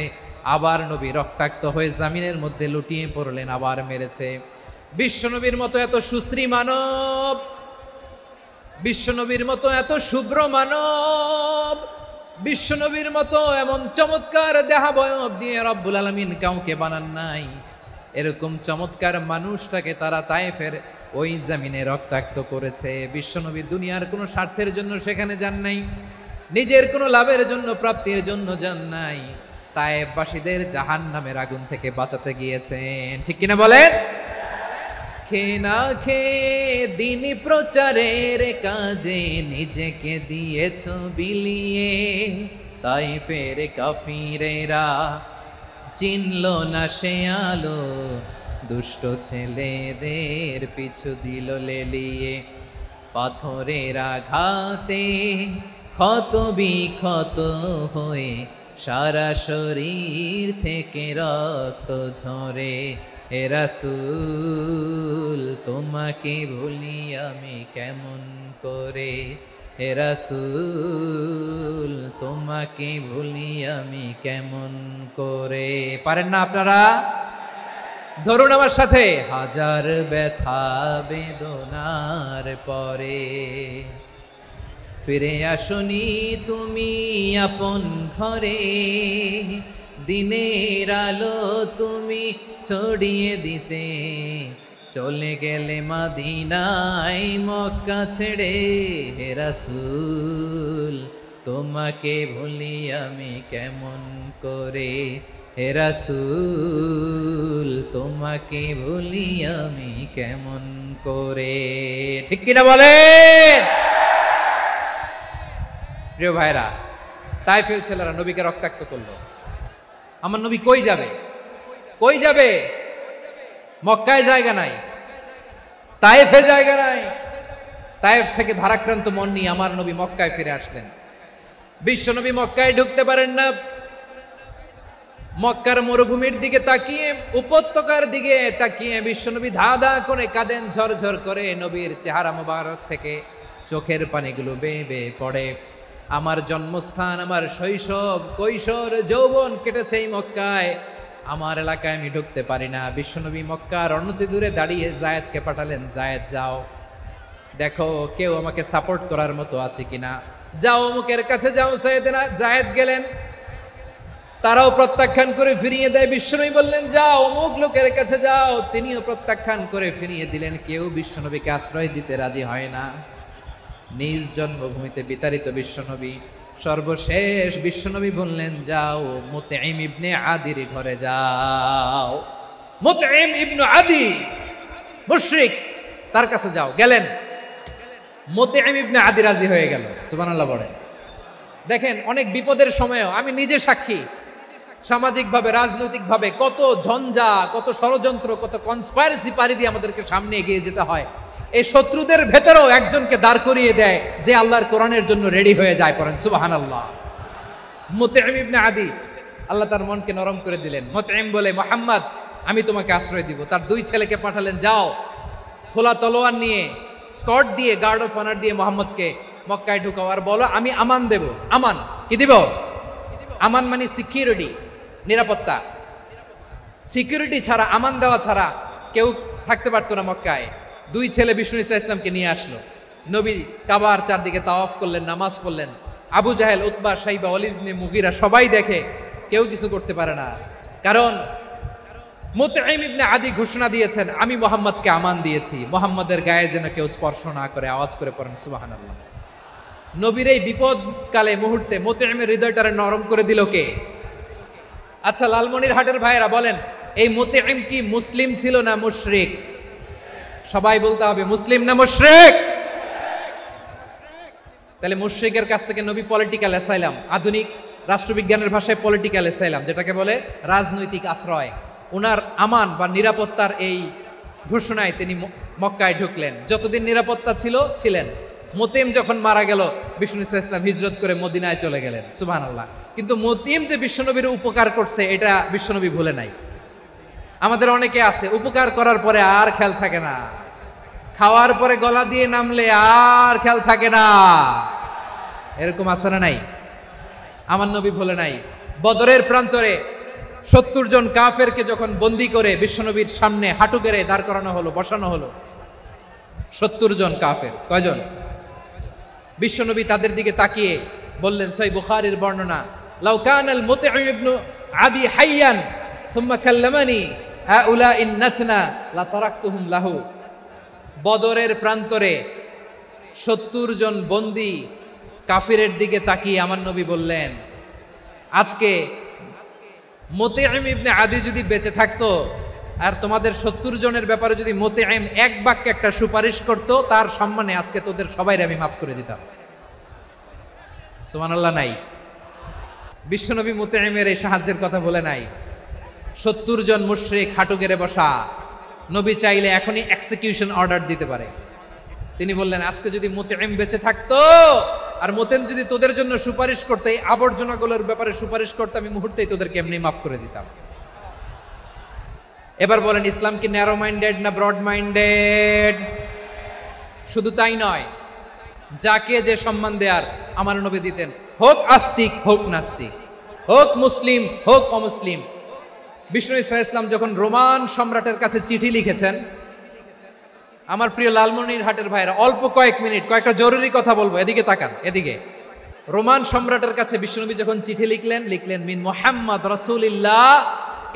S1: আবার নবী রক্তাক্ত হয়ে জামিনের মধ্যে লুটিয়ে পড়লেন, আবার মেরেছে। বিশ্বনবীর মতো এত সুশ্রী মানব, বিশ্বনবীর মতো এত শুভ্র মানব, বিশ্বনবীর মতো এমন চমৎকার দেহাবয়ব দিয়ে রব্বুল আলামিন কাউকে বানান নাই। এরকম চমৎকার মানুষটাকে তারা তায়েফের ওই জমিনে রক্তাক্ত করেছে। বিশ্বনবী দুনিয়ার কোনো স্বার্থের জন্য সেখানে যান নাই, নিজের কোনো লাভের জন্য, প্রাপ্তির জন্য যান নাই, তায়েফবাসীদের জাহান্নামের আগুন থেকে বাঁচাতে গিয়েছেন। ঠিক কিনা বলেন? খেয়ে না খেয়ে দিন প্রচারের কাজে নিজেকে দিয়েছ বিলিয়ে, তায়েফের কাফিরেরা চিনল না সে আলো, দুষ্ট ছেলেদের পিছু দিল লেলিয়ে, পাথরের আঘাতে ক্ষত বিক্ষত হয়ে সারা শরীর থেকে রক্ত ঝরে। হে রাসূল তোমাকে ভুলি আমি কেমন করে, হে রাসূল তোমাকে ভুলি আমি কেমন করে। পারেন না আপনারা? ধরুন আমার সাথে, হাজার ব্যথা বেদনার পরে ফিরে আসনি তুমি আপন ঘরে, দিনের আলো তুমি ছড়িয়ে দিতে চলে গেলে মদিনায় মক্কা ছেড়ে। হে রাসূল তোমাকে ভুলি আমি কেমন করে, হে রাসূল তোমাকে ভুলি আমি কেমন করে। ঠিক কিনা বলেন? প্রিয় ভাইরা, তায়েফের ছেলেরা নবীকে রক্তাক্ত করলো। আমার নবী কই যাবে? কই যাবে? মক্কায় জায়গা নাই, তায়েফে জায়গা নাই। তায়েফ থেকে ভারাক্রান্ত মন নিয়ে আমার নবী মক্কায় ফিরে আসলেন। বিশ্ব নবী মক্কায় ঢুকতে পারেন না। মক্কার মরুভূমির দিকে তাকিয়ে, উপত্যকার দিকে তাকিয়ে বিশ্বনবী ধা ধা করে কাঁদেন, ঝরঝর করে। নবীর চেহারা মোবারক থেকে চোখের পানিগুলো বেয়ে বেয়ে পড়ে। আমার জন্মস্থান, আমার শৈশব, কৈশোর, যৌবন কেটেছে এই মক্কায়, আমার এলাকায় আমি ঢুকতে পারি না। বিশ্বনবী মক্কার অনতি দূরে দাঁড়িয়ে জায়েদকে পাঠালেন, জায়েদ যাও দেখো কেউ আমাকে সাপোর্ট করার মতো আছে কিনা, যাও অমুকের কাছে যাও। জায়েদ গেলেন, তারাও প্রত্যাখ্যান করে ফিরিয়ে দেয়। বিশ্বনবী বললেন যাও অমুক লোকের কাছে যাও, তিনিও প্রত্যাখ্যান করে ফিরিয়ে দিলেন। কেউ বিশ্বনবীকে আশ্রয় দিতে রাজি হয় না। নিজ জন্মভূমিতে বিতাড়িত বিশ্বনবী, সর্বশেষ বিশ্বনবী বললেন যাও মুতঈম ইবনে আদির ঘরে যাও। মুতঈম ইবনে আদি মুশরিক, তার কাছে যাও। গেলেন, মুতঈম ইবনে আদি রাজি হয়ে গেল। সুবহানাল্লাহ বলেন। দেখেন, অনেক বিপদের সময়ও, আমি নিজে সাক্ষী, সামাজিকভাবে, রাজনৈতিকভাবে কত ঝঞ্ঝা, কত ষড়যন্ত্র, কত কনস্পাইরেসি পাড়ি দিয়ে আমাদেরকে সামনে এগিয়ে যেতে হয়। এই শত্রুদের ভেতরেও একজনকে দাঁড় করিয়ে দেয় যে আল্লাহর কোরআনের জন্য রেডি হয়ে যায়। পড়েন সুবহানাল্লাহ। মুতঈম ইবনে আদি, আল্লাহ তার মনকে নরম করে দিলেন। মুতঈম বলে, মুহাম্মদ আমি তোমাকে আশ্রয় দিব। তার দুই ছেলেকে পাঠালেন, যাও খোলা তলোয়ার নিয়ে, স্কট দিয়ে, গার্ড অফ অনার দিয়ে মোহাম্মদকে মক্কায় ঢুকাও, আর বলো আমি আমান দেব। আমান কি দিব? আমান মানে সিকিউরিটি, নিরাপত্তা। সিকিউরিটি ছাড়া, আমান দেওয়া ছাড়া কেউ থাকতে পারতো না মক্কায়। দুই ছেলে বিষ্ণু ইসা ইসলামকে নিয়ে আসলো। নবী কাবার চারদিকে তাওয়াফ করলেন, নামাজ পড়লেন। আবু জাহেল, উতবা, শাইবা, ওয়ালিদ ইবনে মুগীরা সবাই দেখে, কেউ কিছু করতে পারে না। কারণ মুতঈম ইবনে আদি ঘোষণা দিয়েছেন, আমি মুহাম্মদকে আমান দিয়েছি, মুহাম্মদের গায়ে যেন কেউ স্পর্শ না করে। আওয়াজ করে পড়েন সুবহানাল্লাহ। নবীর এই বিপদকালে মুহূর্তে মুতঈমের হৃদয়টারে নরম করে দিল কে? আচ্ছা লালমনিরহাটের ভাইয়েরা বলেন, এই মুতঈম কি মুসলিম ছিল না মুশরিক? সবাই বলতে হবে মুসলিম না মুশরিক? তাহলে মুশরিকের কাছ থেকে নবী পলিটিক্যাল অ্যাসাইলাম, আধুনিক রাষ্ট্রবিজ্ঞানের ভাষায় পলিটিক্যাল অ্যাসাইলাম, যেটাকে বলে রাজনৈতিক আশ্রয়, উনার আমান বা নিরাপত্তার এই ঘোষণায় তিনি মক্কায় ঢুকলেন। যতদিন নিরাপত্তা ছিল ছিলেন। মুতঈম যখন মারা গেল, বিষ্ণু ইসলাম হিজরত করে মদিনায় চলে গেলেন। সুবহানাল্লাহ। কিন্তু মুতঈম যে বিশ্বনবীর উপকার করছে এটা বিশ্বনবী ভুলে নাই। আমাদের অনেকে আছে উপকার করার পরে আর খেয়াল থাকে না, খাওয়ার পরে গলা দিয়ে নামলে আর খেয়াল থাকে না। এরকম আছে না নাই? আমার নবী ভুলে নাই। বদরের প্রান্তরে 70 জন কাফেরকে যখন বন্দী করে বিশ্বনবীর সামনে হাঁটু গেড়ে দাঁড় করানো হলো, বসানো হলো, 70 জন কাফের। কয়জন? বিশ্বনবী তাদের দিকে তাকিয়ে বললেন, সহিহ বুখারীর বর্ণনা, লাউ কানাল মুতঈম ইবনে আদি হাইয়ান সুম্মা কাল্লামানি হাউলাঈ নাতনা লা তারাকতুহুম লাহু। বদরের প্রান্তরে 70 জন বন্দী কাফিরের দিকে তাকিয়ে আমার নবী বললেন, আজকে মুতঈম ইবনে আদি যদি বেঁচে থাকতো আর তোমাদের 70 জনের ব্যাপারে যদি মুতঈম এক বাক্যে একটা সুপারিশ করত, তার সম্মানে আজকে তোদের সবাইকে আমি মাফ করে দিতাম। সুবহানাল্লাহ। নাই? বিশ্বনবী মুতঈমের এই সাহায্যের কথা বলে নাই। 70 জন মুশরিক হাঁটু গেড়ে বসা, নবী চাইলে এখনই এক্সিকিউশন অর্ডার দিতে পারে। তিনি বললেন, আজকে যদি মুতঈম বেঁচে থাকতো আর মুতঈম যদি তোদের জন্য সুপারিশ করতে, এই আবর্জনাগুলোর ব্যাপারে সুপারিশ করতে, আমি মুহূর্তেই তোদেরকে এমনি মাফ করে দিতাম। এবার বলেন, ইসলাম কি ন্যারো মাইন্ডেড না ব্রড মাইন্ডেড? শুধু তাই নয়, যাকে যে সম্মান দেয়ার আমার নবী দিতেন, হোক আস্তিক হোক নাস্তিক, হোক মুসলিম হোক অমুসলিম। বিষ্ণু ইসলাম যখন রোমান সম্রাটের কাছে চিঠি লিখেছেন, আমার প্রিয় লালমনিরহাটের ভাইরা, অল্প কয়েক মিনিট কয়েকটা জরুরি কথা বলবো, এদিকে তাকান, এদিকে। রোমান সম্রাটের কাছে বিশ্বনবী যখন চিঠি লিখলেন মিন মুহাম্মদ রাসূলিল্লাহ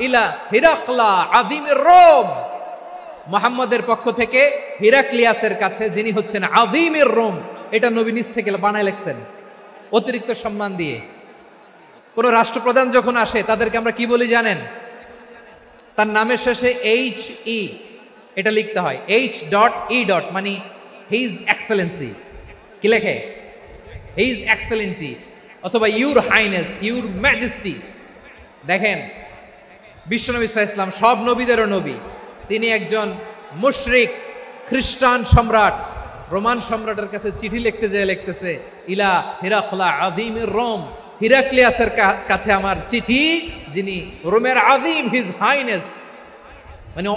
S1: ইলা হিরাকলা আযীমির রোম, মুহাম্মদের পক্ষ থেকে হিরাক্লিয়াসের কাছে, যিনি হচ্ছেন আযীমির রোম। এটা নবী নিজ থেকে বানায় লিখছেন অতিরিক্ত সম্মান দিয়ে। কোন রাষ্ট্রপ্রধান যখন আসে তাদেরকে আমরা কি বলি জানেন? তার নামের শেষে HE এটা লিখতে হয়, H.E. মানে হিজ এক্সেলেন্সি। কি লেখে? হিজ এক্সেলেন্টি, অথবা ইউর হাইনেস, ইউর ম্যাজেস্টি। দেখেন, বিশ্বনবী সাল্লাল্লাহু আলাইহি ওয়াসাল্লাম সব নবীদেরও নবী। তিনি একজন মুশরিক খ্রিস্টান সম্রাট, রোমান সম্রাটের কাছে চিঠি লিখতে যেয়ে লিখতেছে, ইলা হিরাকলা আযীমির রোম, হিরাক্লিয়াসের কাছে আমার চিঠি, যিনি রোমের আযীম, হিজ হাইনেস, মানে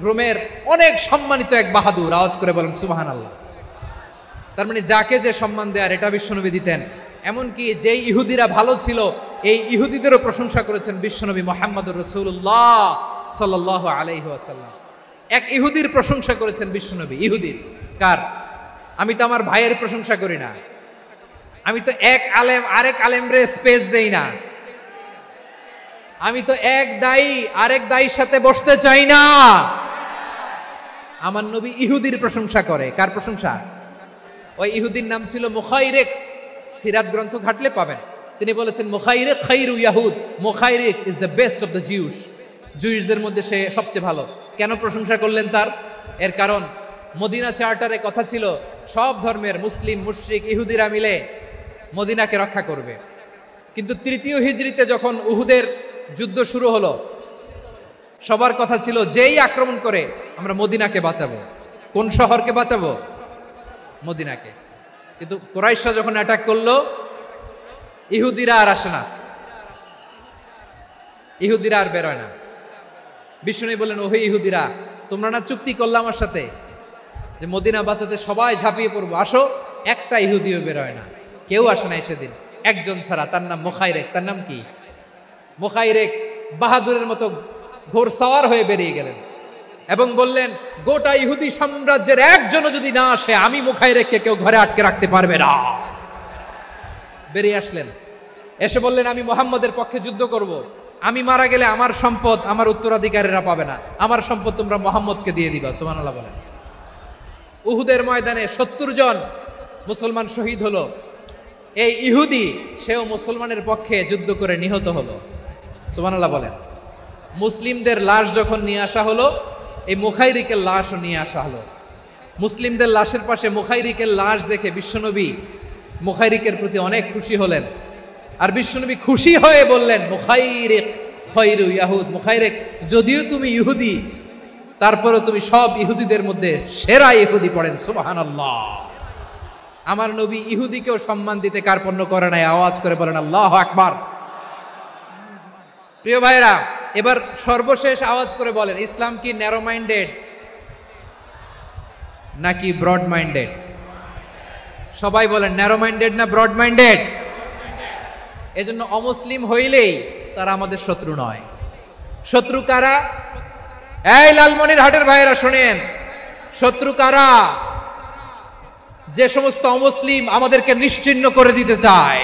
S1: রোমের অনেক সম্মানিত এক বাহাদুর। আওয়াজ করে বলেন সুবহানাল্লাহ। তার মানে যাকে যে সম্মান দেয়ার এটা বিশ্বনবী দিতেন। এমনকি যেই ইহুদিরা ভালো ছিল, এই ইহুদিদেরও প্রশংসা করেছেন বিশ্বনবী মুহাম্মদুর রাসূলুল্লাহ সাল্লাল্লাহু আলাইহি ওয়াসাল্লাম। এক ইহুদির প্রশংসা করেছেন বিশ্বনবী। ইহুদির কার? আমি তো আমার ভাইয়ের প্রশংসা করি না, আমি তো এক আলেম আরেক আলেমরে স্পেস দেই না, আমি তো এক দায়ী আরেক দায়ীর সাথে বসতে চাই না। আমার নবী ইহুদির প্রশংসা করে। কার প্রশংসা? ওই ইহুদির নাম ছিল মুখাইরিক। সিরাত গ্রন্থ ঘাটলে পাবেন। তিনি বলেছেন, মুখাইরিক খাইরু ইয়াহুদ, Mukhayriq is the best of the Jews. জুইশদের মধ্যে সে সবচেয়ে ভালো। কেন প্রশংসা করলেন তার? এর কারণ মদিনা চার্টারে কথা ছিল সব ধর্মের মুসলিম, মুশরিক, ইহুদিরা মিলে মদিনাকে রক্ষা করবে। কিন্তু তৃতীয় হিজরিতে যখন উহুদের যুদ্ধ শুরু হলো, সবার কথা ছিল যেই আক্রমণ করে আমরা মদিনাকে বাঁচাবো। কোন শহরকে বাঁচাবো? মদিনাকে। কিন্তু কুরাইশরা যখন অ্যাটাক করলো, ইহুদিরা আর আসে না, ইহুদিরা আর বেরোয় না। বিষ্ণু বললেন, ওহে ইহুদিরা, তোমরা না চুক্তি করলে আমার সাথে যে মদিনা বাঁচাতে সবাই ঝাঁপিয়ে পড়বো, আসো। একটা ইহুদিও বেরোয় না, কেউ আসে নাই সেদিন, একজন ছাড়া। তার নাম মুখাইরেক। তার নাম কি? মুখাইরেক বাহাদুরের মতো ঘোড়সাওয়ার হয়ে বেরিয়ে গেলেন এবং বললেন, গোটা ইহুদি সাম্রাজ্যের একজনও যদি না আসে, আমি মুখাইরেককে কেউ ঘরে আটকে রাখতে পারবে না। বেরিয়ে আসলেন, এসে বললেন, আমি মুহাম্মদের পক্ষে যুদ্ধ করব। আমি মারা গেলে আমার সম্পদ আমার উত্তরাধিকারীরা পাবে না, আমার সম্পদ তোমরা মুহাম্মদকে দিয়ে দিবা। সুবহানাল্লাহ বলেন। উহুদের ময়দানে 70 জন মুসলমান শহীদ হলো। এই ইহুদি, সেও মুসলমানের পক্ষে যুদ্ধ করে নিহত হলো। সুবহানাল্লাহ বলেন। মুসলিমদের লাশ যখন নিয়ে আসা হলো, এই মুখাইরিকের লাশও নিয়ে আসা হলো। মুসলিমদের লাশের পাশে মুখাইরিকের লাশ দেখে বিশ্বনবী মুখাইরিকের প্রতি অনেক খুশি হলেন। আর বিশ্বনবী খুশি হয়ে বললেন, মুখাইরিক খায়রু ইয়াহুদ। মুখাইরিক, যদিও তুমি ইহুদি, তারপরেও তুমি সব ইহুদিদের মধ্যে সেরা ইহুদি। পড়েন সুবহানাল্লাহ। আমার নবী ইহুদিকেও সম্মান দিতে কার্পণ্য করে নাই। আওয়াজ করে বলেন আল্লাহু আকবার। প্রিয় ভাইরা, এবার সর্বশেষ আওয়াজ করে বলেন, ইসলাম কি ন্যারো মাইন্ডেড নাকি ব্রড মাইন্ডেড? সবাই বলেন, ন্যারো মাইন্ডেড না ব্রড মাইন্ডেড? এজন্য অমুসলিম হইলেই তারা আমাদের শত্রু নয়। শত্রু কারা? এই লালমনিরহাটের ভাইয়েরা শোনেন, শত্রু কারা? যে সমস্ত অমুসলিম আমাদেরকে নিশ্চিহ্ন করে দিতে চায়,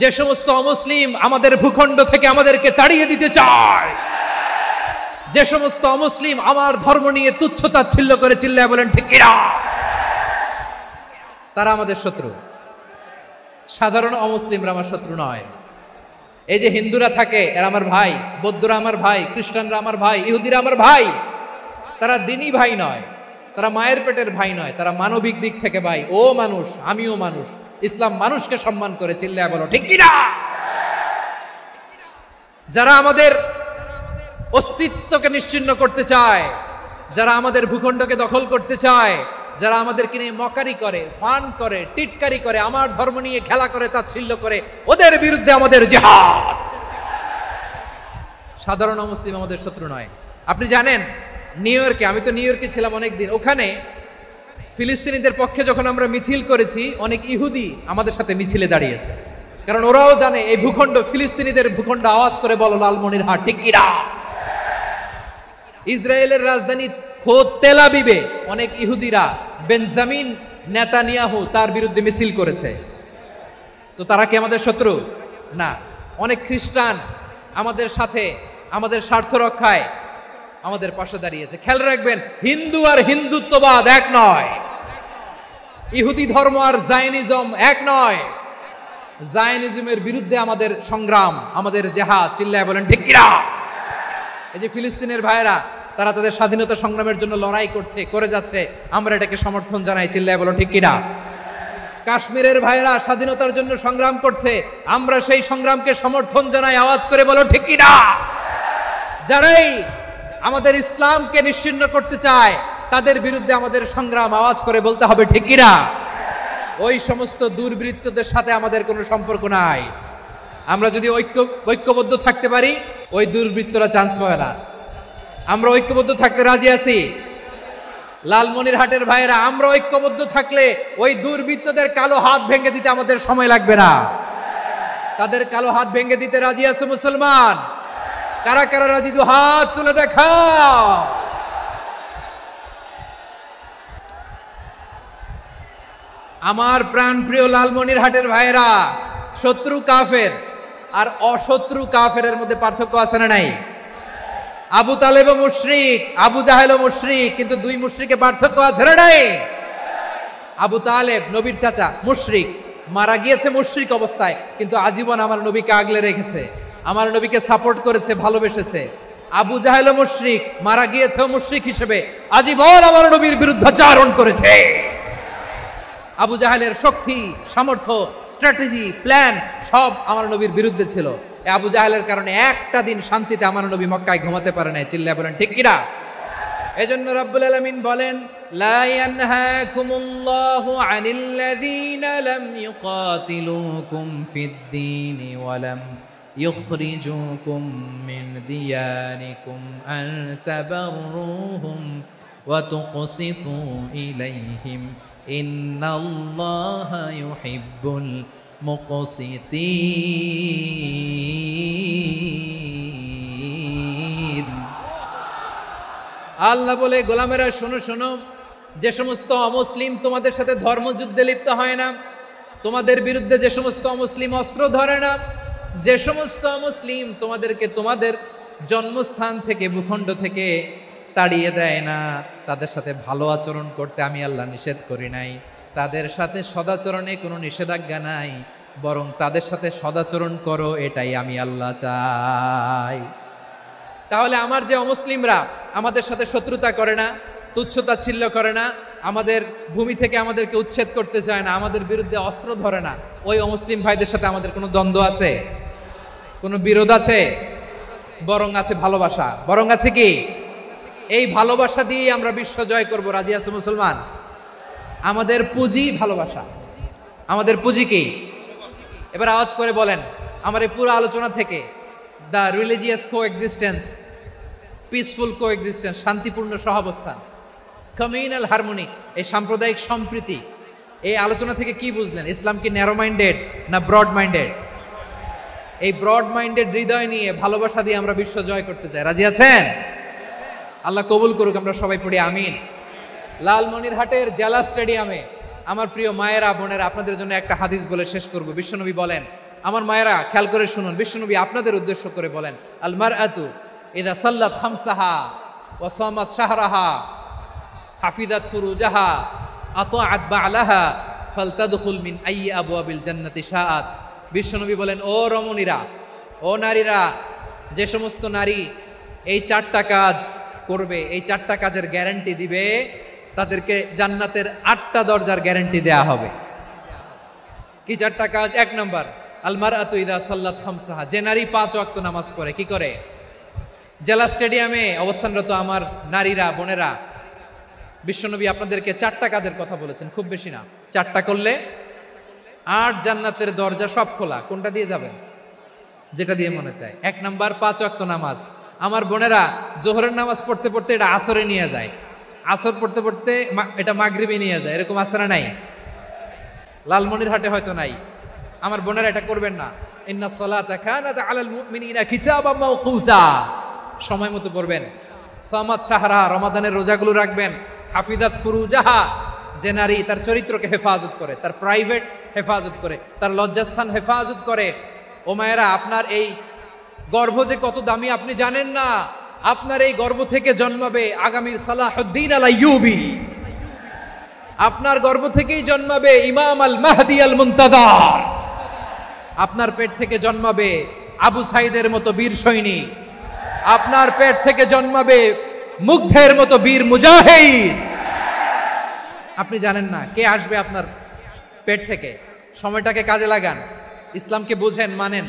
S1: যে সমস্ত অমুসলিম আমাদের ভূখণ্ড থেকে আমাদেরকে তাড়িয়ে দিতে চায়, যে সমস্ত অমুসলিম আমার ধর্ম নিয়ে তুচ্ছতাচ্ছিল্য করে চিল্লায় বলেন ঠিক কিনা, তারা আমাদের শত্রু। সাধারণ অমুসলিমরা আমার শত্রু নয়। এই যে হিন্দুরা থাকে, এরা আমার ভাই, বৌদ্ধরা আমার ভাই, খ্রিস্টানরা আমার ভাই, ইহুদিরা আমার ভাই। তারা দিনই ভাই নয়, তারা মায়ের পেটের ভাই নয়, তারা মানবিক দিক থেকে ভাই। ও মানুষ, আমিও মানুষ। ইসলাম মানুষকে সম্মান করে, চিল্লায় বলো ঠিক কিনা। যারা আমাদের অস্তিত্বকে নিশ্চিহ্ন করতে চায়, যারা আমাদের ভূখণ্ডকে দখল করতে চায়, যারা আমাদেরকে নিয়ে মকারি করে, ফান করে, টিটকারি করে, আমার ধর্ম নিয়ে খেলা করে, তাচ্ছিল্য করে, ওদের বিরুদ্ধে আমাদের জিহাদ। সাধারণ মুসলিম আমাদের শত্রু নয়। আপনি জানেন নিউ ইয়র্কে, আমি তো নিউ ইয়র্কে ছিলাম অনেকদিন, ওখানে ফিলিস্তিনিদের পক্ষে যখন আমরা মিছিল করেছি, অনেক ইহুদি আমাদের সাথে মিছিলে দাঁড়িয়েছে। কারণ ওরাও জানে এই ভূখণ্ড ফিলিস্তিনিদের ভূখণ্ড। আওয়াজ করে বলো লালমনিরহাট ঠিক কিনা। ইসরায়েলের রাজধানী খোদ তেল আবিবে অনেক ইহুদিরা বেঞ্জামিন নেতানিয়াহু তার বিরুদ্ধে মিছিল করেছে। তো তারা কি আমাদের শত্রু? না। অনেক খ্রিস্টান আমাদের সাথে, আমাদের স্বার্থ রক্ষায় আমাদের পাশে দাঁড়িয়েছে। খেয়াল রাখবেন, হিন্দু আর হিন্দুত্ববাদ এক নয়, ইহুদি ধর্ম আর জায়নিজম এক নয়। জায়নিজমের বিরুদ্ধে আমাদের সংগ্রাম, আমাদের জিহাদ। চিল্লায় বলেন ঠিক কিনা। এই যে ফিলিস্তিনের ভাইয়েরা, তারা তাদের স্বাধীনতা সংগ্রামের জন্য লড়াই করছে, করে যাচ্ছে, আমরা এটাকে সমর্থন জানাই। চিল্লায় বলো ঠিক কিনা। কাশ্মীরের ভাইয়েরা স্বাধীনতার জন্য সংগ্রাম করছে, আমরা সেই সংগ্রামকে সমর্থন জানাই। আওয়াজ করে বলো ঠিক কিনা। যারাই আমাদের ইসলামকে নিশ্চিহ্ন করতে চায়, তাদের বিরুদ্ধে আমাদের সংগ্রাম। আওয়াজ করে বলতে হবে ঠিক কিনা। ওই সমস্ত দুর্বৃত্তদের সাথে আমাদের কোনো সম্পর্ক নাই। আমরা যদি ঐক্যবদ্ধ থাকতে পারি, ওই দুর্বৃত্তরা চান্স পাবে না। আমরা ঐক্যবদ্ধ থাকতে রাজি আছি। লালমনিরহাটের ভাইয়েরা, আমরা ঐক্যবদ্ধ থাকলে ওই দুর্বৃত্তদের কালো হাত ভেঙে দিতে আমাদের সময় লাগবে না। তাদের কালো হাত ভেঙে দিতে রাজি আছে মুসলমান? কারা কারা রাজি? দু হাত তুলে দেখাও। আমার প্রাণ প্রিয় লালমনিরহাটের ভাইয়েরা, শত্রু কাফের আর অশত্রু কাফেরের মধ্যে পার্থক্য আছে না নাই? আবু তালেবও মুশরিক, আবু জাহেলও মুশরিক, কিন্তু দুই মুশরিকে পার্থক্য আছে না নাই? আবু তালেব নবীর চাচা, মুশরিক, মারা গিয়েছে মুশরিক অবস্থায়, কিন্তু আজীবন আমার নবীকে আগলে রেখেছে, আমার নবীকে সাপোর্ট করেছে, ভালোবেসেছে। আবু জাহেলও মুশরিক, মারা গিয়েছে মুশরিক হিসেবে, আজীবন আমার নবীর বিরুদ্ধাচারণ করেছে। আবু জাহেলের শক্তি, সামর্থ্য, স্ট্র্যাটেজি, প্ল্যান সব আমার নবীর বিরুদ্ধে ছিল। আবু জাহেলের কারণে একটা দিন শান্তিতে আমার নবী মক্কায় ঘুমাতে পারে নাই। চিল্লায় বলেন ঠিক কিনা? এজন্য রব্বুল আলামিন বলেন, লা ইয়ানহাকুমুল্লাহু আনিল্লাযীনা লাম ইউকাতিলুকুম ফিদ-দীনি ওয়া লাম ইখরিজুকুম মিন দিয়ারিকুম আন তাবাররুহুম ওয়া তুকসিতু ইলাইহিম ইন্নাল্লাহা ইউহিব্বুল মুকসিতিন। আল্লাহ বলে, গোলামেরা শোনো শোনো, যে সমস্ত অমুসলিম তোমাদের সাথে ধর্মযুদ্ধে লিপ্ত হয় না, তোমাদের বিরুদ্ধে যে সমস্ত অমুসলিম অস্ত্র ধরে না, যে সমস্ত অমুসলিম তোমাদেরকে তোমাদের জন্মস্থান থেকে ভূখণ্ড থেকে তাড়িয়ে দেয় না, তাদের সাথে ভালো আচরণ করতে আমি আল্লাহ নিষেধ করি নাই। তাদের সাথে সদাচরণে কোনো নিষেধাজ্ঞা নাই, বরং তাদের সাথে সদাচরণ করো, এটাই আমি আল্লাহ চাই। তাহলে আমার যে অমুসলিমরা আমাদের সাথে শত্রুতা করে না, তুচ্ছতাচ্ছিল্য করে না, আমাদের ভূমি থেকে আমাদেরকে উচ্ছেদ করতে চায় না, আমাদের বিরুদ্ধে অস্ত্র ধরে না, ওই অমুসলিম ভাইদের সাথে আমাদের কোনো দ্বন্দ্ব আছে? কোনো বিরোধ আছে? বরং আছে ভালোবাসা। বরং আছে কি? এই ভালোবাসা দিয়ে আমরা বিশ্ব জয় করব। রাজি আছো মুসলমান? আমাদের পুঁজি ভালোবাসা। আমাদের পুঁজি কি? এবার আওয়াজ করে বলেন, আমার এই পুরো আলোচনা থেকে the religious coexistence, peaceful coexistence, শান্তিপূর্ণ সহাবস্থান, কমিউনাল হারমোনি, এই সাম্প্রদায়িক সম্প্রীতি, এই আলোচনা থেকে কি বুঝলেন? ইসলাম কি ন্যারো মাইন্ডেড না ব্রড মাইন্ডেড? এই ব্রড মাইন্ডেড হৃদয় নিয়ে ভালোবাসা দিয়ে আমরা বিশ্ব জয় করতে চাই। রাজি আছেন? আল্লাহ কবুল করুক। আমরা সবাই পড়ি আমিন। লালমনিরহাটের জেলা স্টেডিয়ামে আমার প্রিয় মায়েরা, বোনেরা, আপনাদের জন্য একটা হাদিস বলে শেষ করব। বিশ্বনবী বলেন, আমার মায়েরা খেয়াল করে শুনুন, বিশ্বনবী আপনাদের উদ্দেশ্য করে বলেন, আল মারআতু ইযা সাল্লাত খামসাহা ওয়া সামাত শাহরাহা হাফিজাত ফুরুজাহা আতাআত বা'লাহা ফালতাদখুল মিন আইয়ি আবওয়াবিল জান্নাতি শাআত। বিশ্বনবী বলেন, ও রমণীরা, ও নারীরা, যে সমস্ত নারী এই 4টা কাজ করবে, এই 4টা কাজের গ্যারান্টি দিবে, তাদেরকে জান্নাতের 8টা দরজার গ্যারান্টি দেয়া হবে। কি 4টা কাজ? 1 নাম্বার, আল মারআতু ইযা সাল্লাত খামসাহা, যে নারী 5 ওয়াক্ত নামাজ পড়ে। কি করে? জেলা স্টেডিয়ামে অবস্থানরত আমার নারীরা, বোনেরা, বিশ্বনবী আপনাদেরকে 4টা কাজের কথা বলেছেন, খুব বেশি না। 4টা করলে 8 জান্নাতের দরজা সব খোলা। কোনটা দিয়ে যাবেন? যেটা দিয়ে মনে চায়। 1 নাম্বার 5 ওয়াক্ত নামাজ। আমার বোনেরা জোহরের নামাজ পড়তে পড়তে এটা আসরে নিয়ে যায়, আসর পড়তে পড়তে এটা মাগরিবে নিয়ে যায়। এরকম আছে না নাই? লালমনিরহাটে হয়তো নাই। আমার বোনেরা এটা করবেন না। ইন্নাস সালাতা কানাত আলাল মুমিনিনা কিতাবাম মাওকুতা, সময় মতো পড়বেন। সামাত শাহরা, রমাদানের রোজাগুলো রাখবেন। হাফিজাত ফুরুজাহা, যে নারী তার চরিত্রকে হেফাজত করে, তার প্রাইভেট হেফাজত করে, তার লজ্জাস্থান হেফাজত করে। ও মায়েরা, আপনার এই গর্ভ যে কত দামি আপনি জানেন না। আপনার এই গর্ভ থেকে জন্মাবে আগামীর সালাহুদ্দিন আল আইয়ুবী। আপনার গর্ভ থেকেই জন্মাবে ইমাম আল মাহদি আল মুনতাজার। আপনার পেট থেকে জন্মাবে আবু সাইদের মতো বীর সৈনিক। আপনার পেট থেকে জন্মাবে মুগ্ধের মতো বীর মুজাহিদ। আপনি জানেন না কে আসবে আপনার পেট থেকে। সময়টাকে কাজে লাগান, ইসলামকে বুঝেন, মানেন,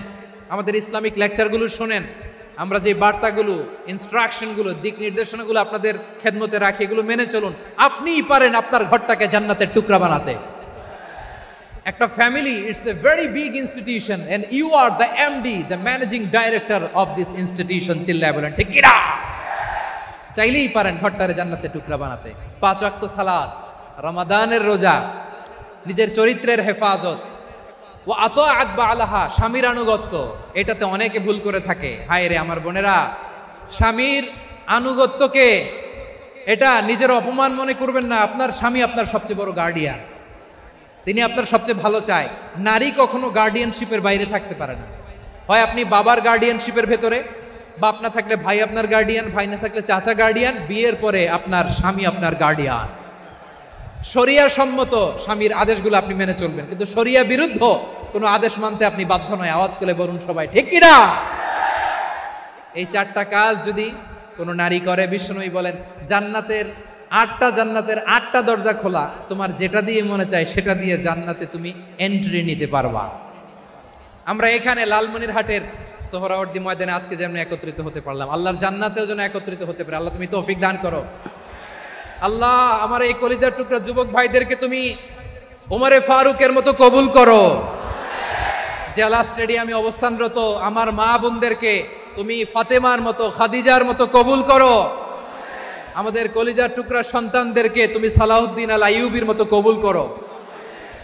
S1: আমাদের ইসলামিক লেকচারগুলো শোনেন। আমরা যে বার্তাগুলো, ইনস্ট্রাকশনগুলো, দিক নির্দেশনাগুলো আপনাদের খেদমতে রাখি, এগুলো মেনে চলুন। আপনিই পারেন আপনার ঘরটাকে জান্নাতের টুকরা বানাতে। একটা family, it's a very big institution and you are the MD, the managing director of this institution. চিল্লায় বলেন ঠিক কিনা? চাইলেই পারেন ঘরটারে জান্নাতের টুকরা বানাতে। 5 ওয়াক্ত সালাত, রমাদানের রোজা, নিজের চরিত্রের হেফাজত, ও আতাআত বা'লাহা, স্বামীর আনুগত্য। এটাতে অনেকে ভুল করে থাকে। হায় রে আমার বোনেরা, স্বামীর আনুগত্যকে এটা নিজের অপমান মনে করবেন না। আপনার স্বামী আপনার সবচেয়ে বড় গার্ডিয়ান, তিনি আপনার সবচেয়ে ভালো চায়। নারী কখনো গার্ডিয়ানশিপের বাইরে থাকতে পারে না। হয় আপনি বাবার গার্ডিয়ানশিপের ভেতরে, বাপ না থাকলে ভাই আপনার গার্ডিয়ান, ভাই না থাকলে চাচা গার্ডিয়ান, বিয়ের পরে আপনার স্বামী আপনার গার্ডিয়ান। শরিয়া সম্মত স্বামীর আদেশগুলো আপনি মেনে চলবেন, কিন্তু শরিয়া বিরুদ্ধ কোনো আদেশ মানতে আপনি বাধ্য নয়। আওয়াজ করে বলুন সবাই ঠিক কিনা? এই 4টা কাজ যদি কোনো নারী করে, বিশ্বনবী বলেন জান্নাতের 8টা দরজা খোলা। তোমার যেটা দিয়ে মনে চায় সেটা দিয়ে জান্নাতে তুমি এন্ট্রি নিতে পারবা। আমরা এখানে লালমনিরহাটের সোহরাওয়ার্দী ময়দানে আজকে যেমন একত্রিত হতে পারলাম, আল্লাহর জান্নাতেও যেন একত্রিত হতে পারে। আল্লাহ তুমি তৌফিক দান করো। আল্লাহ আমার এই কলিজার টুকরা যুবক ভাইদেরকে তুমি ওমরে ফারুকের মতো কবুল করো। জেলা স্টেডিয়ামে অবস্থানরত আমার মা বোনদেরকে তুমি ফাতেমার মতো, খাদিজার মতো কবুল করো। আমাদের কলিজার টুকরা সন্তানদেরকে তুমি সালাউদ্দিন আল আইয়ুবীর মতো কবুল করো।